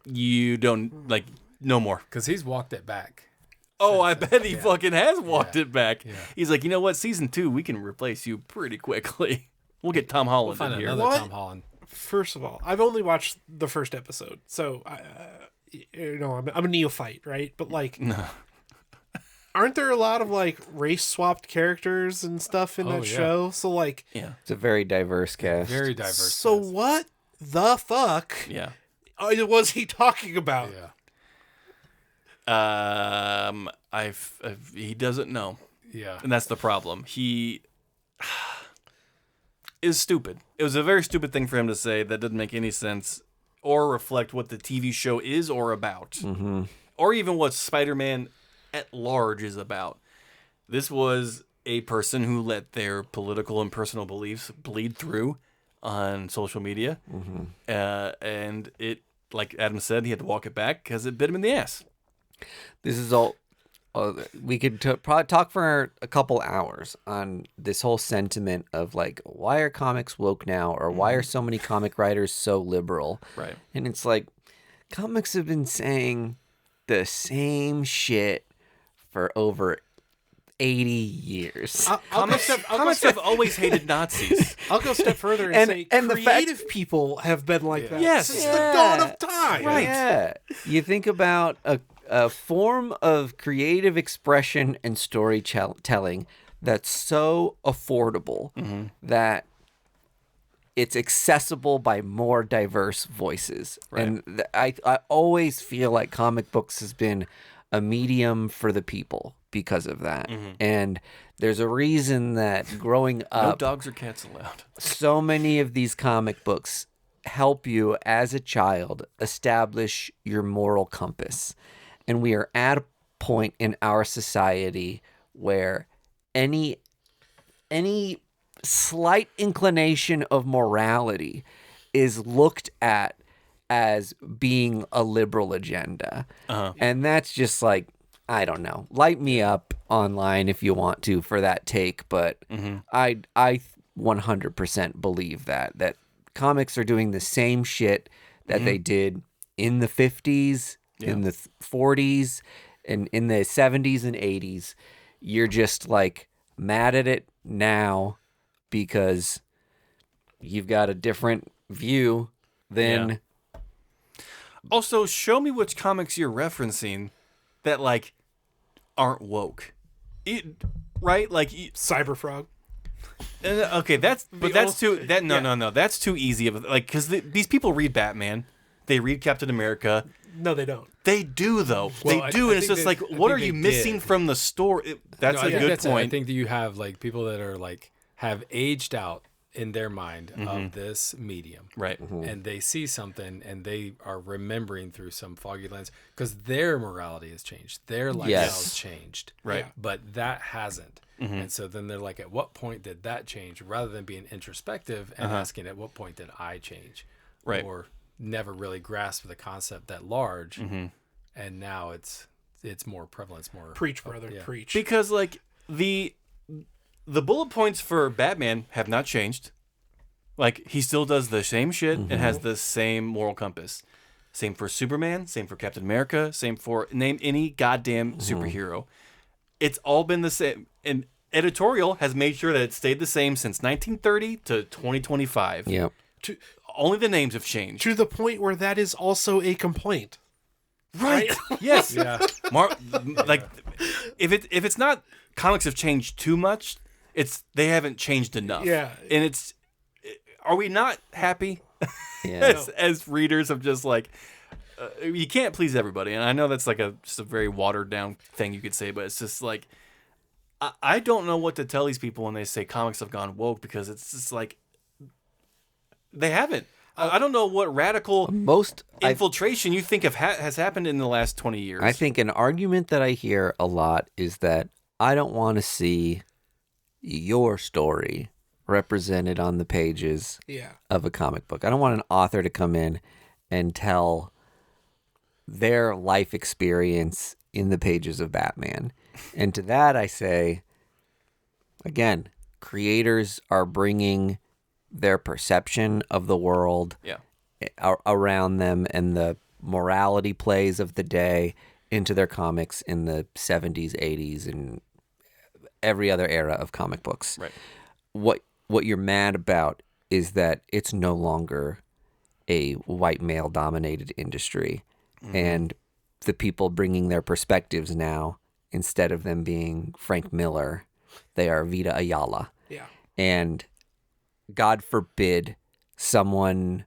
you don't, like, no more. Because he's walked it back. Oh, I bet he fucking has walked it back. Yeah. He's like, you know what? Season 2, we can replace you pretty quickly. We'll get Tom Holland Find in here. another What? Tom Holland. First of all, I've only watched the first episode, so I'm a neophyte, right? But like, aren't there a lot of like race swapped characters and stuff in that yeah. show? So like, Yeah. It's a very diverse cast. Very diverse. so cast. what the fuck Yeah. was he talking about? Yeah. He doesn't know. Yeah. And that's the problem. He is stupid. It was a very stupid thing for him to say that didn't make any sense or reflect what the TV show is or about. Mm-hmm. Or even what Spider-Man at large is about. This was a person who let their political and personal beliefs bleed through on social media. Mm-hmm. And it, like Adam said, he had to walk it back because it bit him in the ass. This is all. we could probably talk for a couple hours on this whole sentiment of like, why are comics woke now, or why are so many comic writers so liberal? Right. And it's like, comics have been saying the same shit for over 80 years. Comics have always hated Nazis. I'll go a step further and say and the creative people have been like that Yes. since the dawn of time. Right. Yeah. You think about a form of creative expression and storytelling that's so affordable that it's accessible by more diverse voices. Right. And I always feel like comic books has been a medium for the people because of that. And there's a reason that growing No up, dogs or cats allowed. so many of these comic books help you as a child establish your moral compass. And we are at a point in our society where any slight inclination of morality is looked at as being a liberal agenda. And that's just like, I don't know. Light me up online if you want to for that take, but I 100% believe that comics are doing the same shit that they did in the 50s, in the 40s, and in the 70s and 80s. You're just like mad at it now because you've got a different view than Also, show me which comics you're referencing that like aren't woke. Right? Like Cyberfrog. okay, that's too easy of like cuz these people read Batman, they read Captain America. No, they don't. They do though. Well, they do, and it's just like, what are you missing from the story? That's a good point. I think that you have like people that are like have aged out in their mind of this medium, Right. and they see something and they are remembering through some foggy lens because their morality has changed, their lifestyle has changed, Right. but that hasn't. And so then they're like, at what point did that change, rather than being introspective and asking, at what point did I change, Right. or never really grasp the concept that large, and now it's more prevalent, it's more Preach, brother, preach. Because like the bullet points for Batman have not changed. Like he still does the same shit and has the same moral compass. Same for Superman, same for Captain America, same for name any goddamn superhero. It's all been the same. And editorial has made sure that it stayed the same since 1930 to 2025. Yep. Only the names have changed. To the point where that is also a complaint. Right. Yes. Yeah. Like if it's not comics have changed too much, it's they haven't changed enough. Yeah. And are we not happy Yeah. as readers of just like you can't please everybody, and I know that's like just a very watered down thing you could say, but it's just like I don't know what to tell these people when they say comics have gone woke, because it's just like they haven't. I don't know what radical infiltration you think has happened in the last 20 years. I think an argument that I hear a lot is that I don't want to see your story represented on the pages of a comic book. I don't want an author to come in and tell their life experience in the pages of Batman. And to that I say, again, creators are bringing their perception of the world around them and the morality plays of the day into their comics in the 70s, 80s, and every other era of comic books. Right. What you're mad about is that it's no longer a white male-dominated industry. And the people bringing their perspectives now, instead of them being Frank Miller, they are Vita Ayala. Yeah. And God forbid someone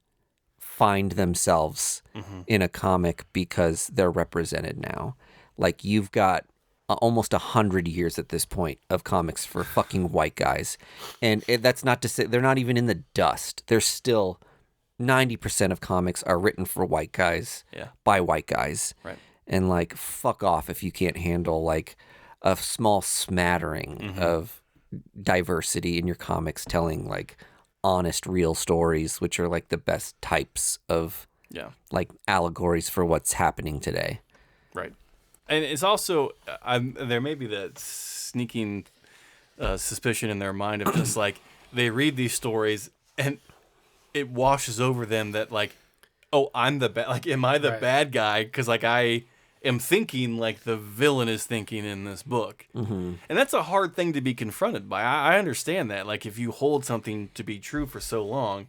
find themselves in a comic because they're represented now. Like, you've got almost 100 years at this point of comics for fucking white guys. And that's not to say they're not even in the dust. They're still 90% of comics are written for white guys by white guys. Right. And like, fuck off if you can't handle like a small smattering of diversity in your comics, telling like honest, real stories, which are like the best types of like allegories for what's happening today. Right. And it's also, there may be that sneaking suspicion in their mind of just like, they read these stories and it washes over them that like, oh, I'm the bad, like, am I the bad guy? Because like I am thinking like the villain is thinking in this book. Mm-hmm. And that's a hard thing to be confronted by. I understand that. Like if you hold something to be true for so long,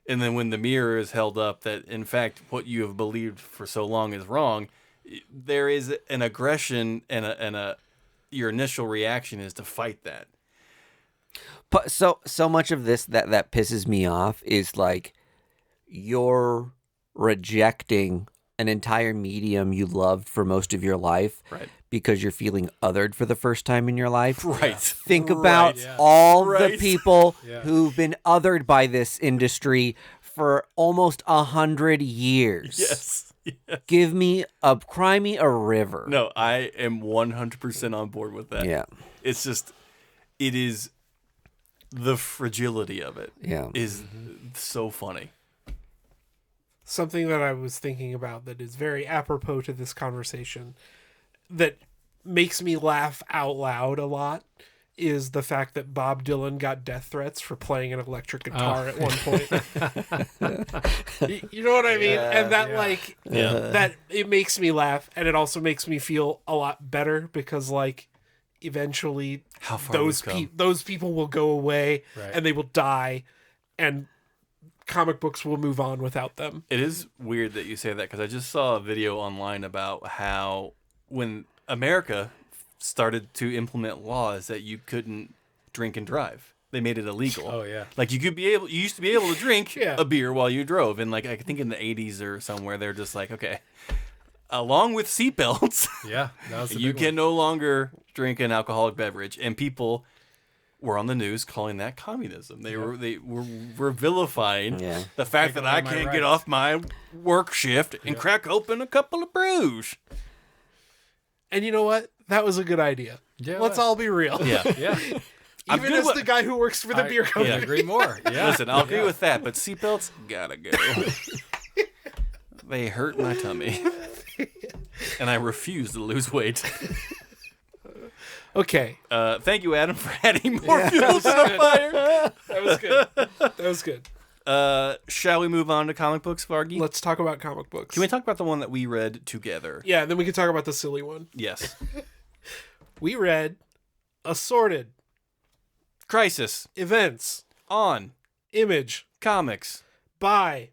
and then when the mirror is held up that in fact what you have believed for so long is wrong, there is an aggression and your initial reaction is to fight that. But so much of this that pisses me off is like you're rejecting an entire medium you loved for most of your life, right? Because you're feeling othered for the first time in your life, right? Yeah. Think about all the people Yeah. who've been othered by this industry for almost 100 years. Yes. Cry me a river. No, I am 100% on board with that. Yeah. It's just, it is the fragility of it. Yeah. Is so funny. Something that I was thinking about that is very apropos to this conversation that makes me laugh out loud a lot is the fact that Bob Dylan got death threats for playing an electric guitar at one point. You know what I mean? Yeah, and that that it makes me laugh, and it also makes me feel a lot better because like eventually how far those people will go away and they will die, and comic books will move on without them. It is weird that you say that because I just saw a video online about how when America started to implement laws that you couldn't drink and drive, they made it illegal. Oh yeah, like you used to be able to drink a beer while you drove, and like I think in the 80s or somewhere they're just like, okay, along with seatbelts, yeah, that was the you big can one. no longer drink an alcoholic beverage, and people were on the news calling that communism. They were vilifying the fact that I can't get off my work shift and crack open a couple of brews. And you know what? That was a good idea. Yeah, let's all be real. Yeah. Yeah, Even as the guy who works for the beer company. I agree more. Yeah, Listen, I'll agree with that, but seatbelts gotta go. They hurt my tummy, and I refuse to lose weight. Okay. Thank you, Adam, for adding more fuel to the fire. That was good. That was good. Shall we move on to comic books, Vargy? Let's talk about comic books. Can we talk about the one that we read together? Yeah, then we can talk about the silly one. Yes. We read Assorted. Crisis. Events. On. Image. Comics. By.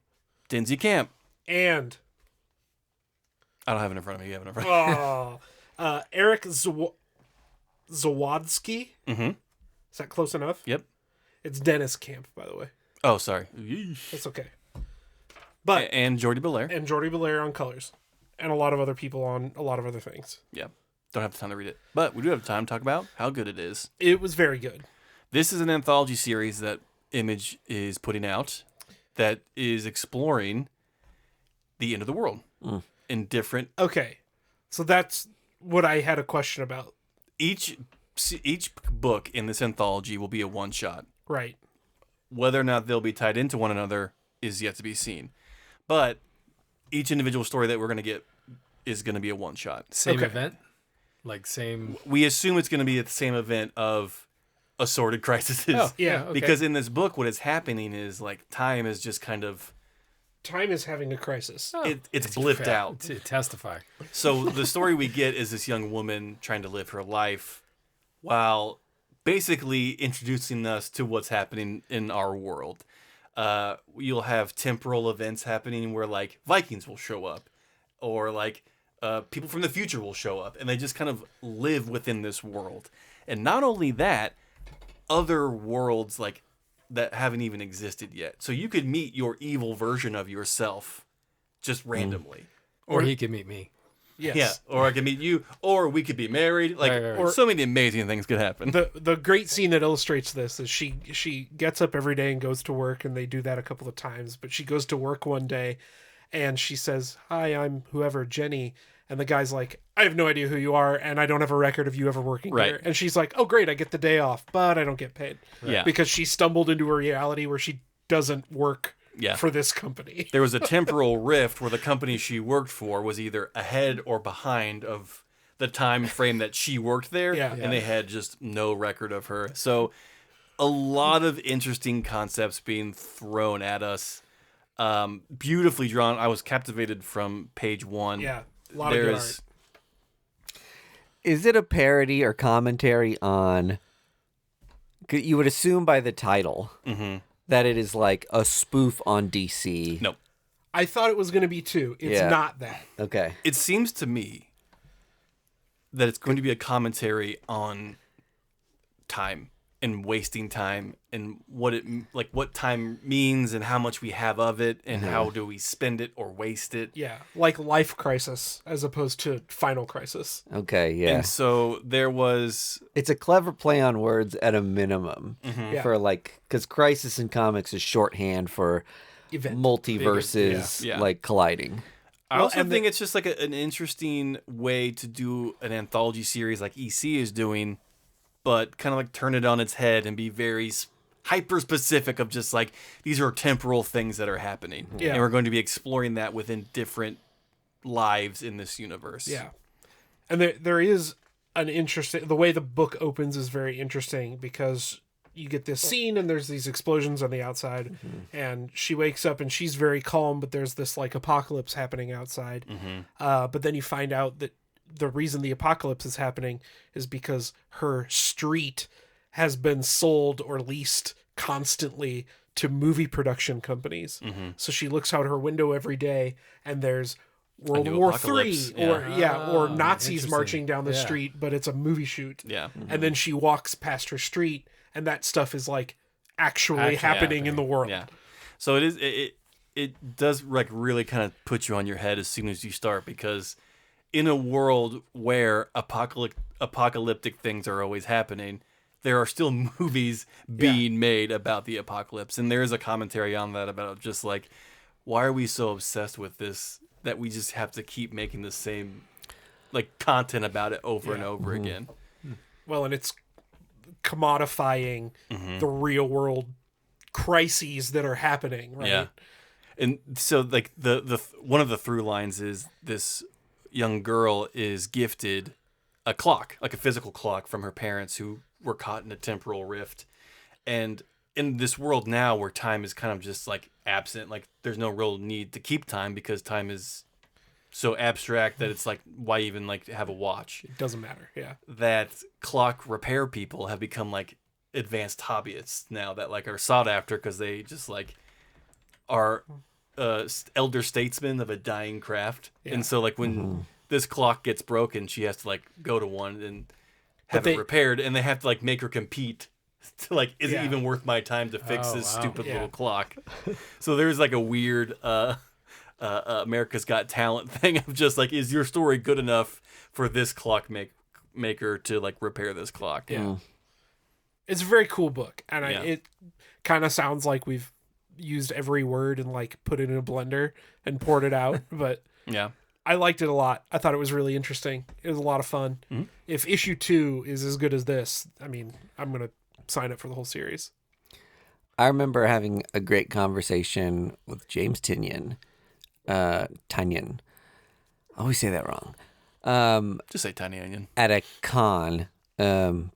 Dinsey Camp. And. I don't have it in front of me. You have it in front of me. Eric Zawodzki. Mm-hmm. Is that close enough? Yep. It's Dennis Camp, by the way. Oh, sorry. That's okay. But and Jordi Belair. And Jordi Belair on colors. And a lot of other people on a lot of other things. Yeah. Don't have the time to read it. But we do have time to talk about how good it is. It was very good. This is an anthology series that Image is putting out that is exploring the end of the world in different... Okay. So that's what I had a question about. Each book in this anthology will be a one-shot. Right. Whether or not they'll be tied into one another is yet to be seen. But each individual story that we're going to get is going to be a one-shot. Same event? Like same... We assume it's going to be at the same event of Assorted Crises. Oh, yeah, okay. Because in this book, what is happening is like time is just kind of... Time is having a crisis. Oh, it's blipped out. To testify. So the story we get is this young woman trying to live her life while basically introducing us to what's happening in our world. You'll have temporal events happening where like Vikings will show up or like people from the future will show up, and they just kind of live within this world. And not only that, other worlds like that haven't even existed yet. So you could meet your evil version of yourself just randomly. Or he could meet me. Yes. Yeah, or I could meet you, or we could be married. Like, Right. or so many amazing things could happen. The great scene that illustrates this is she gets up every day and goes to work, and they do that a couple of times. But she goes to work one day, and she says, "Hi, I'm whoever, Jenny." And the guy's like, "I have no idea who you are, and I don't have a record of you ever working Right. here." And she's like, "Oh, great, I get the day off, but I don't get paid." Yeah. Because she stumbled into a reality where she doesn't work for this company. There was a temporal rift where the company she worked for was either ahead or behind of the time frame that she worked there, Yeah. and they had just no record of her. So a lot of interesting concepts being thrown at us. Beautifully drawn. I was captivated from page 1. Yeah, a lot of good art. Is it a parody or commentary on... You would assume by the title that it is like a spoof on DC. Nope. I thought it was going to be too. It's not that. Okay. It seems to me that it's going to be a commentary on time and wasting time and what time means and how much we have of it and how do we spend it or waste it. Yeah, like Life Crisis as opposed to Final Crisis. Okay, yeah. And so there was... It's a clever play on words at a minimum for because crisis in comics is shorthand for multiverses like colliding. I also think it's just like an interesting way to do an anthology series like EC is doing, but kind of like turn it on its head and be very hyper specific of just like, these are temporal things that are happening. Yeah. And we're going to be exploring that within different lives in this universe. Yeah. And there is an interesting, the way the book opens is very interesting because you get this scene and there's these explosions on the outside and she wakes up and she's very calm, but there's this like apocalypse happening outside. But then you find out that the reason the apocalypse is happening is because her street has been sold or leased constantly to movie production companies. So she looks out her window every day and there's World War III or Nazis marching down the street, but it's a movie shoot. Yeah. And then she walks past her street and that stuff is like actually happening in the world. Yeah. So it does like really kind of put you on your head as soon as you start, because in a world where apocalyptic things are always happening, there are still movies being made about the apocalypse. And there is a commentary on that about just like, why are we so obsessed with this that we just have to keep making the same like content about it over and over again? Well, and it's commodifying the real world crises that are happening, right? Yeah. And so like the one of the through lines is this young girl is gifted a clock, like a physical clock from her parents who were caught in a temporal rift. And in this world now where time is kind of just like absent, like there's no real need to keep time because time is so abstract that it's like, why even like have a watch? It doesn't matter. Yeah. That clock repair people have become like advanced hobbyists now that like are sought after because they just like are elder statesmen of a dying craft. And so like when this clock gets broken, she has to like go to one and have it repaired, and they have to like make her compete to like, is it even worth my time to fix this stupid little clock? So there's like a weird America's Got Talent thing of just like, is your story good enough for this clock maker to like repair this clock? Yeah. It's a very cool book, and it kind of sounds like we've used every word and like put it in a blender and poured it out, but I liked it a lot. I thought it was really interesting. It was a lot of fun. If issue 2 is as good as this, I mean, I'm going to sign up for the whole series. I remember having a great conversation with James Tynion. Tynion. I always say that wrong. Just say Tiny Onion. At a con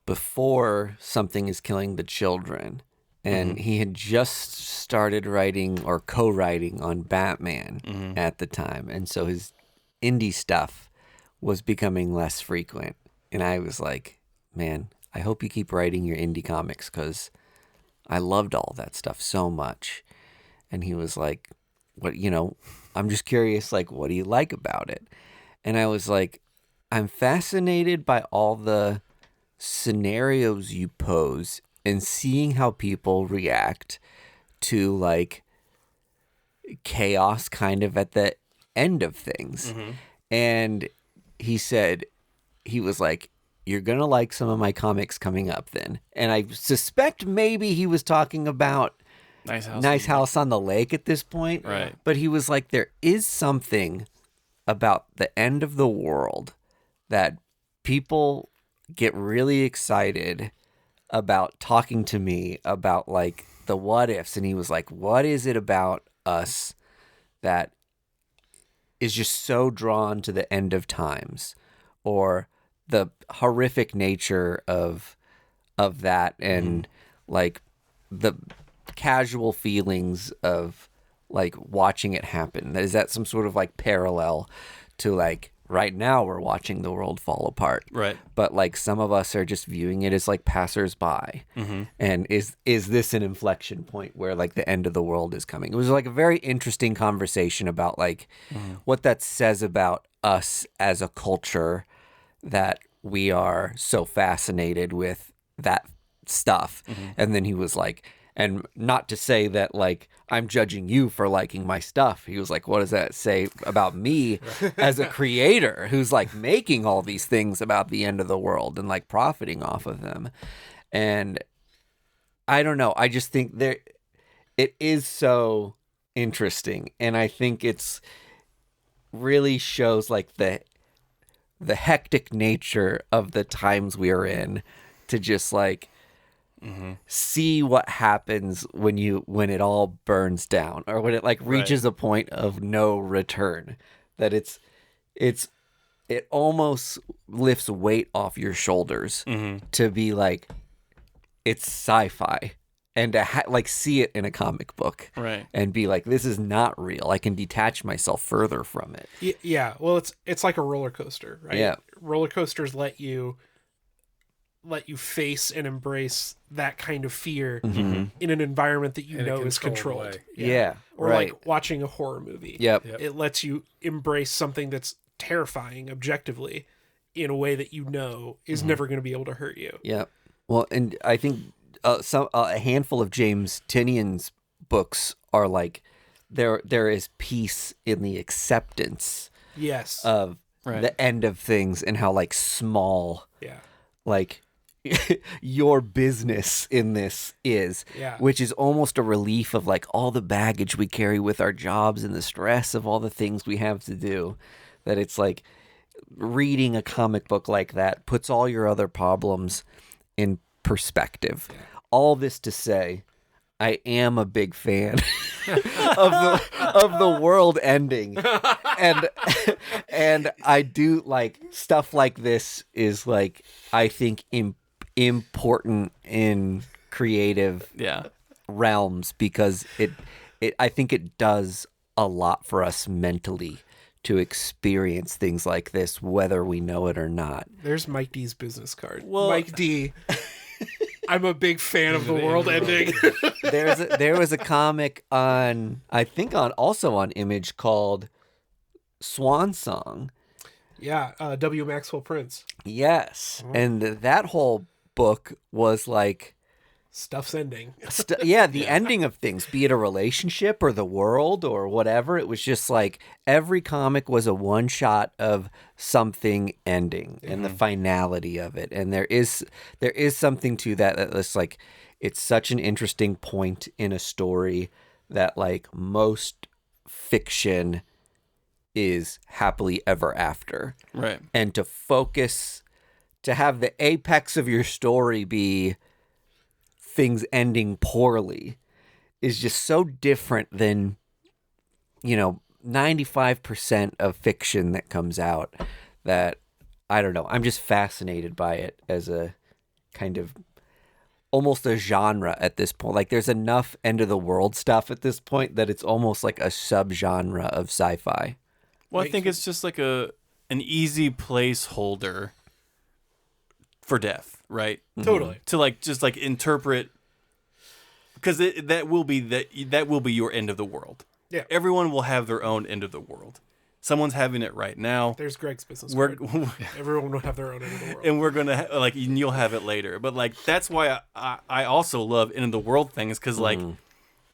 before Something is Killing the Children. And he had just started writing or co-writing on Batman at the time. And so his indie stuff was becoming less frequent. And I was like, man, I hope you keep writing your indie comics because I loved all that stuff so much. And he was like, I'm just curious, like, what do you like about it? And I was like, I'm fascinated by all the scenarios you pose and seeing how people react to like chaos kind of at the end of things. And he said, he was like, you're going to like some of my comics coming up then. And I suspect maybe he was talking about Nice House on the Lake at this point. Right. But he was like, there is something about the end of the world that people get really excited about talking to me about like the what ifs. And he was like, what is it about us that is just so drawn to the end of times? Or the horrific nature of that, and like the casual feelings of like watching it happen. Is that some sort of like parallel to like right now we're watching the world fall apart, Right. but like some of us are just viewing it as like passersby. And is this an inflection point where like the end of the world is coming? It was like a very interesting conversation about like what that says about us as a culture, that we are so fascinated with that stuff. And then he was like, and not to say that like I'm judging you for liking my stuff. He was like, what does that say about me as a creator who's like making all these things about the end of the world and like profiting off of them? And I don't know. I just think it is so interesting. And I think it's really shows like the hectic nature of the times we are in, to just like see what happens when it all burns down, or when it like reaches a point of no return. That it almost lifts weight off your shoulders to be like, it's sci-fi, and to like see it in a comic book, Right. and be like, this is not real. I can detach myself further from it. Yeah. Well, it's like a roller coaster, right? Yeah. Roller coasters let you face and embrace that kind of fear in an environment that you In a know is controlled controlled. way. Yeah. Or right. like watching a horror movie. Yep. It lets you embrace something that's terrifying objectively in a way that you know is never going to be able to hurt you. Yeah. Well, and I think a handful of James Tinian's books are like, there is peace in the acceptance Yes. of Right. the end of things, and how like small Yeah. like your business in this is, Yeah. which is almost a relief of like all the baggage we carry with our jobs and the stress of all the things we have to do. That it's like reading a comic book like that puts all your other problems in perspective. All this to say, I am a big fan of the world ending, and I do like stuff like this is like, I think important in creative realms, because it I think it does a lot for us mentally to experience things like this, whether we know it or not. There's Mike D's business card. Well- Mike D. I'm a big fan of the world ending. There was a comic on, I think also on Image, called Swan Song. Yeah. W. Maxwell Prince. Yes. And that whole book was like, Stuff's ending. the ending of things, be it a relationship or the world or whatever. It was just like every comic was a one shot of something ending and the finality of it. And there is something to that that's like, it's such an interesting point in a story that like most fiction is happily ever after. Right. And to have the apex of your story be things ending poorly is just so different than, 95% of fiction that comes out, that I don't know. I'm just fascinated by it as a kind of almost a genre at this point. Like there's enough end of the world stuff at this point that it's almost like a subgenre of sci-fi. Well, I think it's just like an easy placeholder for death, right? Totally. To like just like interpret, because that will be your end of the world. Yeah. Everyone will have their own end of the world. Someone's having it right now. There's Greg's business We're card. Everyone will have their own end of the world. and we're gonna and you'll have it later. But like that's why I also love end of the world things, because like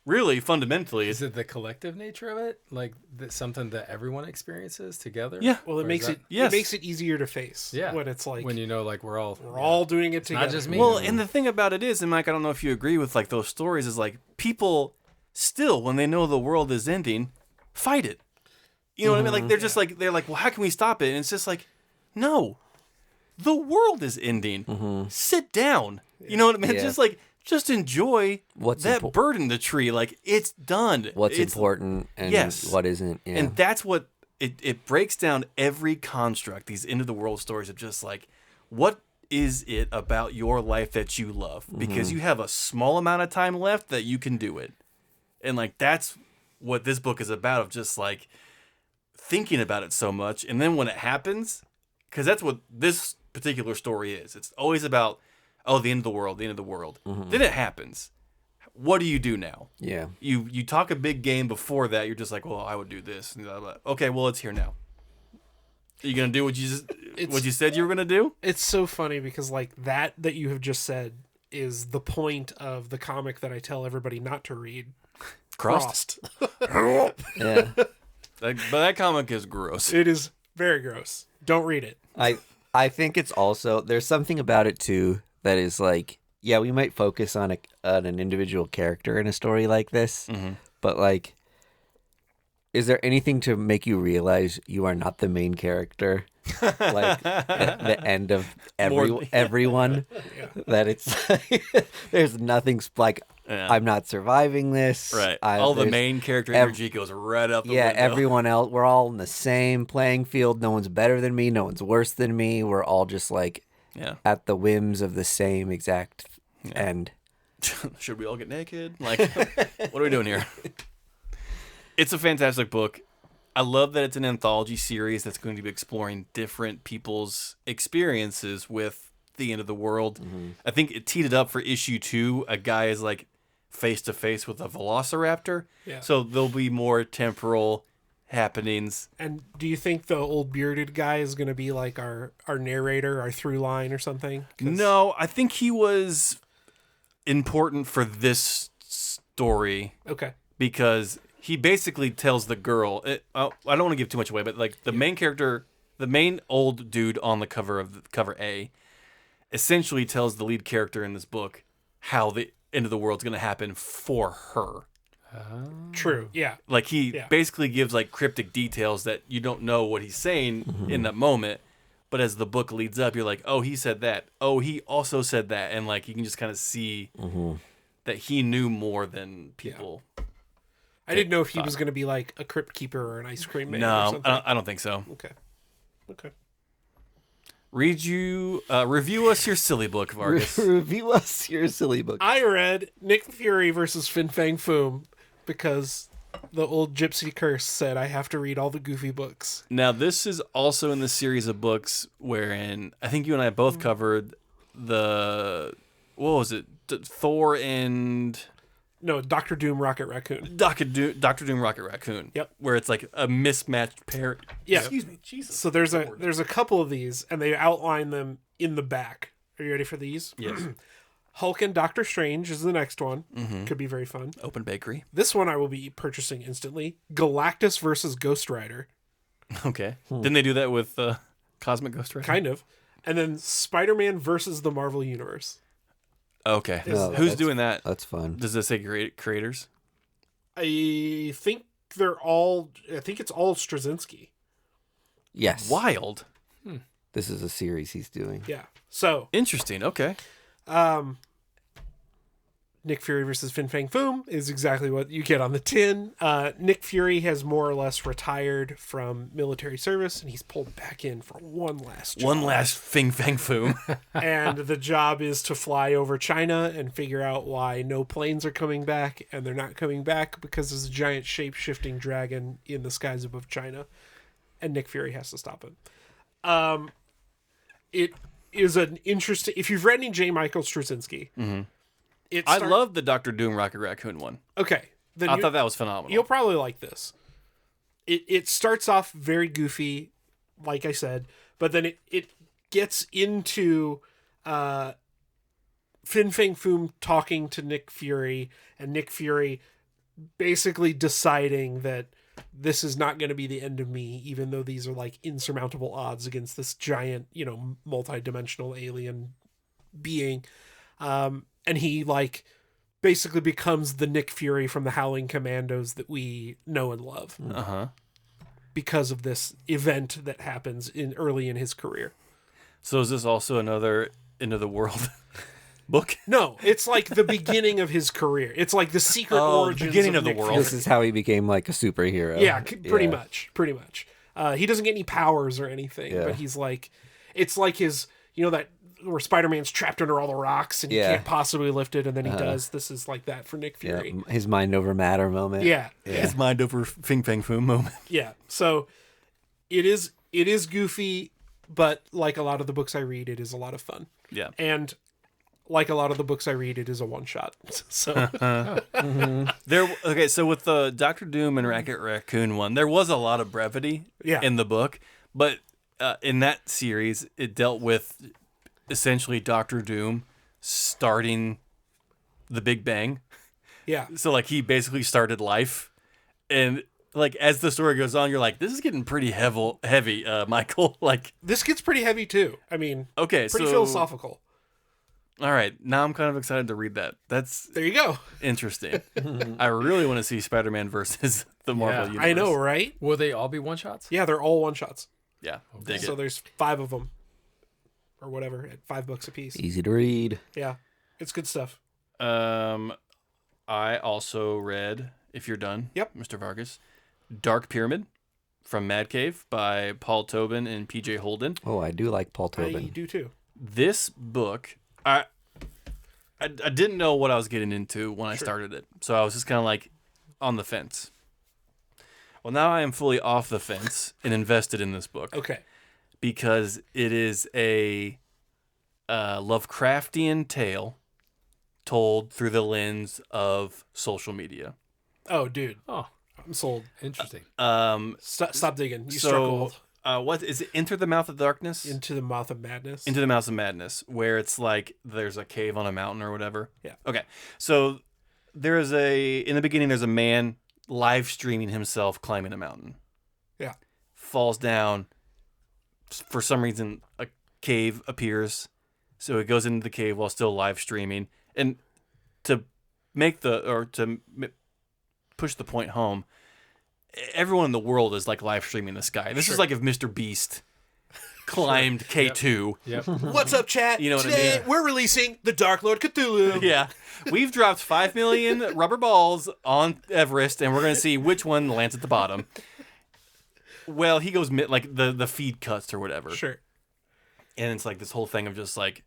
really fundamentally Is it the collective nature of it, like something that everyone experiences together? Yeah. Well, it Or makes is it that- Yes. it makes it easier to face. Yeah. When it's like when you know, like we're all doing it together. not just me. Well, and the thing about it is, and Mike, I don't know if you agree with like those stories, is like people still, when they know the world is ending, fight it. You know what I mean? Like they're just like, well, how can we stop it? And it's just like, no, the world is ending. Sit down. You know what I mean? Yeah. Just enjoy What's that bird in the tree. Like it's done. What's It's- important and Yes. what isn't. Yeah. And that's what it breaks down every construct. These end of the world stories of just like, what is it about your life that you love? Because you have a small amount of time left that you can do it. And like that's what this book is about, of just like thinking about it so much. And then when it happens, because that's what this particular story is. It's always about, oh, the end of the world, the end of the world. Then it happens. What do you do now? Yeah. You talk a big game before that. You're just like, well, I would do this. And okay, well, it's here now. Are you gonna do what you said you were gonna do? It's so funny because like that you have just said is the point of the comic that I tell everybody not to read. Crossed. Yeah. But that comic is gross. It is very gross. Don't read it. I think it's also, there's something about it too that is like, yeah, we might focus on an individual character in a story like this, but like, is there anything to make you realize you are not the main character? Like at the end of everyone, that it's like, there's nothing like, I'm not surviving this. Right. All the main character energy goes right up the window. Everyone else, we're all in the same playing field. No one's better than me. No one's worse than me. We're all just like at the whims of the same exact end. Should we all get naked? Like, what are we doing here? It's a fantastic book. I love that it's an anthology series that's going to be exploring different people's experiences with the end of the world. I think it teed it up for issue 2. A guy is like face to face with a velociraptor. Yeah. So there'll be more temporal happenings. And do you think the old bearded guy is going to be like our narrator, our through line or something? No, I think he was important for this story. Okay. Because he basically tells the girl, I don't want to give too much away, but like the main character, the main old dude on the cover A, essentially tells the lead character in this book how the end of the world's going to happen for her. True. Yeah. Like he basically gives like cryptic details that you don't know what he's saying in that moment. But as the book leads up, you're like, oh, he said that. Oh, he also said that. And like, you can just kind of see that he knew more than people. I didn't know if he was going to be like a crypt keeper or an ice cream man or No, something. I don't think so. Okay. Review us your silly book, Vargas. Review us your silly book. I read Nick Fury versus Fin Fang Foom because the old gypsy curse said I have to read all the Goofy books. Now, this is also in the series of books wherein I think you and I both covered what was it? Thor and... No, Dr. Doom Rocket Raccoon. Dr. Doom Rocket Raccoon. Yep. Where it's like a mismatched pair. Yeah. Excuse me. Jesus. So there's a couple of these, and they outline them in the back. Are you ready for these? Yes. Hulk and Doctor Strange is the next one. Could be very fun. Open Bakery. This one I will be purchasing instantly. Galactus versus Ghost Rider. Okay. Didn't they do that with Cosmic Ghost Rider? Kind of. And then Spider-Man versus the Marvel Universe. Okay. Oh, Who's doing that? That's fun. Does it say creators? I think it's all Straczynski. Yes. Wild. This is a series he's doing. Yeah. So Interesting. Okay. Nick Fury versus Fin Fang Foom is exactly what you get on the tin. Nick Fury has more or less retired from military service, and he's pulled back in for one last job. One last Fing Fang Foom. And the job is to fly over China and figure out why no planes are coming back, and they're not coming back because there's a giant shape-shifting dragon in the skies above China, and Nick Fury has to stop it. It is an interesting... If you've read any J. Michael Straczynski... I love the Dr. Doom Rocket Raccoon one. Okay. Then I thought that was phenomenal. You'll probably like this. It starts off very goofy, like I said, but then it gets into Fin Fang Foom talking to Nick Fury, and Nick Fury basically deciding that this is not going to be the end of me, even though these are like insurmountable odds against this giant, multi-dimensional alien being. And he like basically becomes the Nick Fury from the Howling Commandos that we know and love. Because of this event that happens early in his career. So is this also another End of the World book? No, it's like the beginning of his career. It's like the secret origins beginning of the Nick world. Fury. This is how he became like a superhero. Yeah, pretty much. He doesn't get any powers or anything, but he's like, it's like his that where Spider-Man's trapped under all the rocks and he Yeah. can't possibly lift it, and then he does. This is like that for Nick Yeah, Fury. his mind over matter moment. Yeah. His mind over Fing Fang Foom moment. Yeah. So it is goofy, but like a lot of the books I read, it is a lot of fun. Yeah. And like a lot of the books I read, it is a one-shot. So So with the Doctor Doom and Rocket Raccoon one, there was a lot of brevity in the book, but in that series, it dealt with essentially Doctor Doom starting the Big Bang. yeah. So like he basically started life, and like as the story goes on, you're like, this is getting pretty heavy, Michael. Like This gets pretty heavy too. I mean, okay, pretty so philosophical. all right, now I'm kind of excited to read that. That's There you go. interesting. I really want to see Spider-Man versus the Marvel Universe. I know, right? Will they all be one-shots? Yeah, they're all one-shots. Yeah, dig So it. there's 5 of them or whatever at $5 a piece. Easy to read. Yeah. It's good stuff. I also read, if you're done, Yep. Mr. Vargas, Dark Pyramid from Mad Cave by Paul Tobin and PJ Holden. Oh, I do like Paul I Tobin. do too. This book, I didn't know what I was getting into when I started it, so I was just kind of like on the fence. Well, now I am fully off the fence and invested in this book Okay. because it is a Lovecraftian tale told through the lens of social media. Oh, dude. Oh, I'm sold. interesting. Stop digging. You struck gold. What is it? Enter the Mouth of Darkness? Into the Mouth of Madness. Into the Mouth of Madness, where it's like there's a cave on a mountain or whatever. Yeah. Okay. So in the beginning, there's a man live streaming himself climbing a mountain. Yeah. Falls down. For some reason, a cave appears. So he goes into the cave while still live streaming. And to push the point home, everyone in the world is like live streaming this guy. This is like if Mr. Beast climbed K2. Yep. What's up, chat? You know what I Today mean? we're releasing the Dark Lord Cthulhu. Yeah. We've dropped 5 million rubber balls on Everest, and we're going to see which one lands at the bottom. Well, he goes like the feed cuts or whatever. Sure. And it's like this whole thing of just like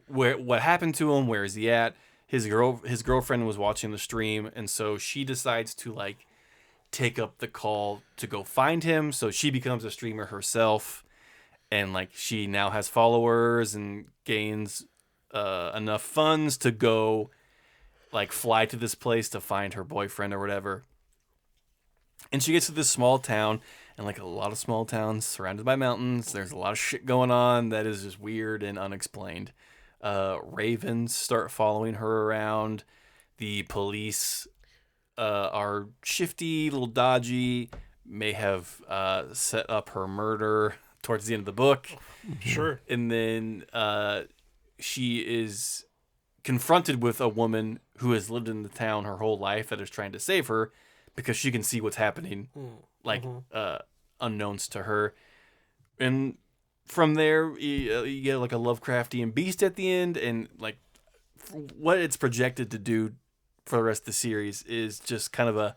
what happened to him, where is he at? His girlfriend was watching the stream, and so she decides to like take up the call to go find him. So she becomes a streamer herself, and like she now has followers and gains enough funds to go like fly to this place to find her boyfriend or whatever. And she gets to this small town, and like a lot of small towns surrounded by mountains, there's a lot of shit going on that is just weird and unexplained. Ravens start following her around. The police are shifty, a little dodgy, may have set up her murder towards the end of the book. Sure. And then she is confronted with a woman who has lived in the town her whole life that is trying to save her because she can see what's happening, like unknowns to her. And from there, you get like a Lovecraftian beast at the end, and like what it's projected to do for the rest of the series is just kind of a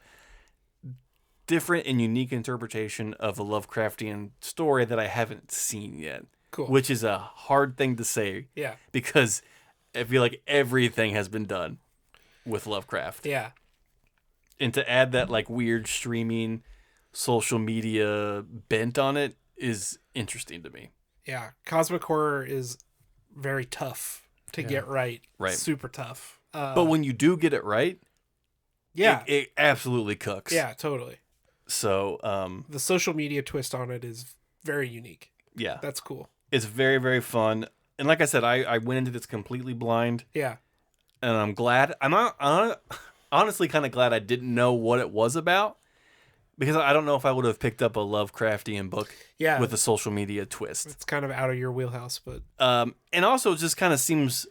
different and unique interpretation of a Lovecraftian story that I haven't seen yet. Cool. Which is a hard thing to say. Yeah. Because I feel like everything has been done with Lovecraft. Yeah. And to add that like weird streaming social media bent on it is interesting to me. Yeah. Cosmic horror is very tough to get right. Right. Super tough. But when you do get it right, yeah. it absolutely cooks. Yeah, totally. So, The social media twist on it is very unique. yeah, That's cool. it's very, very fun. And like I said, I went into this completely blind, Yeah. and I'm glad. Honestly kind of glad I didn't know what it was about, because I don't know if I would have picked up a Lovecraftian book Yeah. with a social media twist. It's kind of out of your wheelhouse, but And also it just kind of seems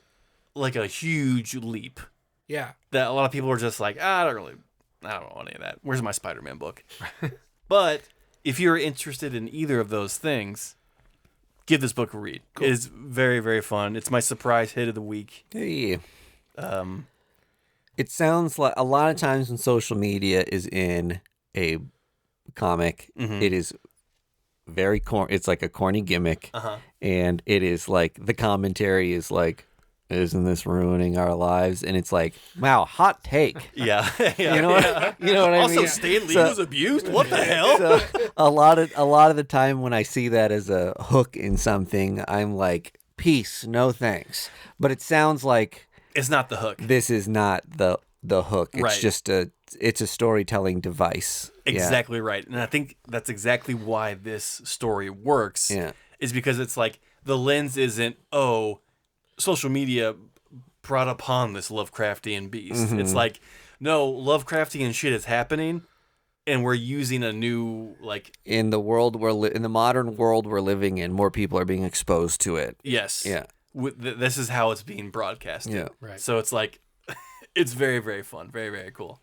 like a huge leap yeah. that a lot of people are just like, I don't want any of that. Where's my Spider-Man book? But if you're interested in either of those things, give this book a read. Cool. It's very, very fun. It's my surprise hit of the week. Hey. It sounds like a lot of times when social media is in a comic, it is very it's like a corny gimmick, and it is like the commentary is like, isn't this ruining our lives? And it's like, wow, hot take. Yeah. You know what? You know what I mean? Also, Stan Lee was abused. What the hell? So a lot of the time when I see that as a hook in something, I'm like, peace, no thanks. But it sounds like It's not the hook. this is not the hook. It's Right. just it's a storytelling device. Exactly right. And I think that's exactly why this story works. Yeah. Is because it's like the lens isn't, social media brought upon this Lovecraftian beast. Mm-hmm. It's like, no, Lovecraftian shit is happening, and we're using a new, like, In the world in the modern world we're living in, more people are being exposed to it. yes. Yeah. This is how it's being broadcasted. Yeah. Right. So it's like, it's very, very fun. Very, very cool.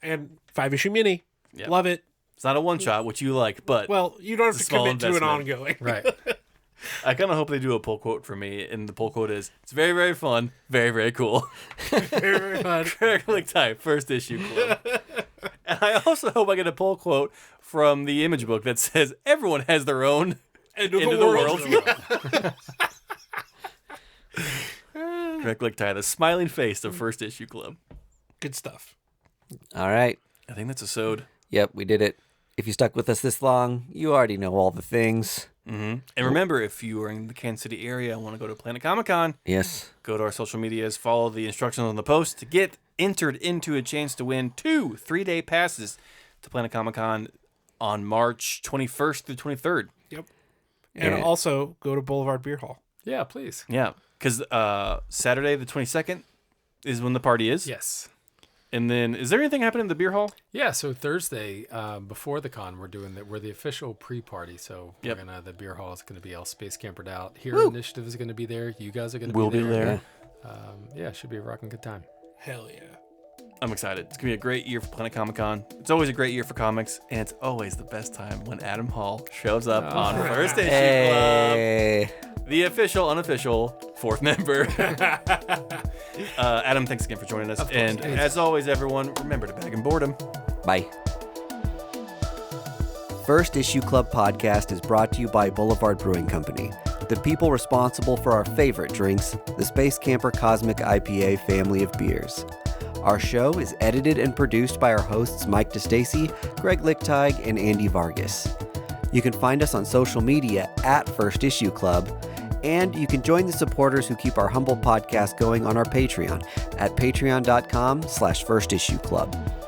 And 5-issue mini. Yep. Love it. It's not a one-shot, which you like, but Well, you don't have It's to a small commit to an investment. ongoing. Right. I kind of hope they do a pull quote for me, and the pull quote is, it's very, very fun, very, very cool. Very fun. Greg Lichtite, first issue club. And I also hope I get a pull quote from the image book that says, everyone has their own End of end the of the world. world. Greg Lichtite, the smiling face of first issue club. Good stuff. All right. I think that's a sewed. Yep, we did it. If you stuck with us this long, you already know all the things. Mm-hmm. And remember, if you are in the Kansas City area and want to go to Planet Comic Con, Yes. go to our social medias, follow the instructions on the post to get entered into a chance to win 2 3-day passes to Planet Comic Con on March 21st through 23rd. Yep. And Yeah. also go to Boulevard Beer Hall. Yeah, please. Yeah, because Saturday the 22nd is when the party is. Yes. And then, is there anything happening in the beer hall? Yeah, so Thursday before the con, we're the official pre-party. So Yep. the beer hall is gonna be all space campered out. Hero Initiative is gonna be there. You guys are gonna We'll be be there. there. Yeah, it should be a rocking good time. Hell yeah. I'm excited. It's going to be a great year for Planet Comic Con. It's always a great year for comics, and it's always the best time when Adam Hall shows up on First Issue Hey. Club, the official, unofficial fourth member. Adam, thanks again for joining us. And as always, everyone, remember to bag and boredom. Bye. First Issue Club podcast is brought to you by Boulevard Brewing Company, the people responsible for our favorite drinks, the Space Camper Cosmic IPA family of beers. Our show is edited and produced by our hosts Mike DeStacy, Greg Lichtite, and Andy Vargas. You can find us on social media at First Issue Club, and you can join the supporters who keep our humble podcast going on our Patreon at patreon.com/firstissueclub.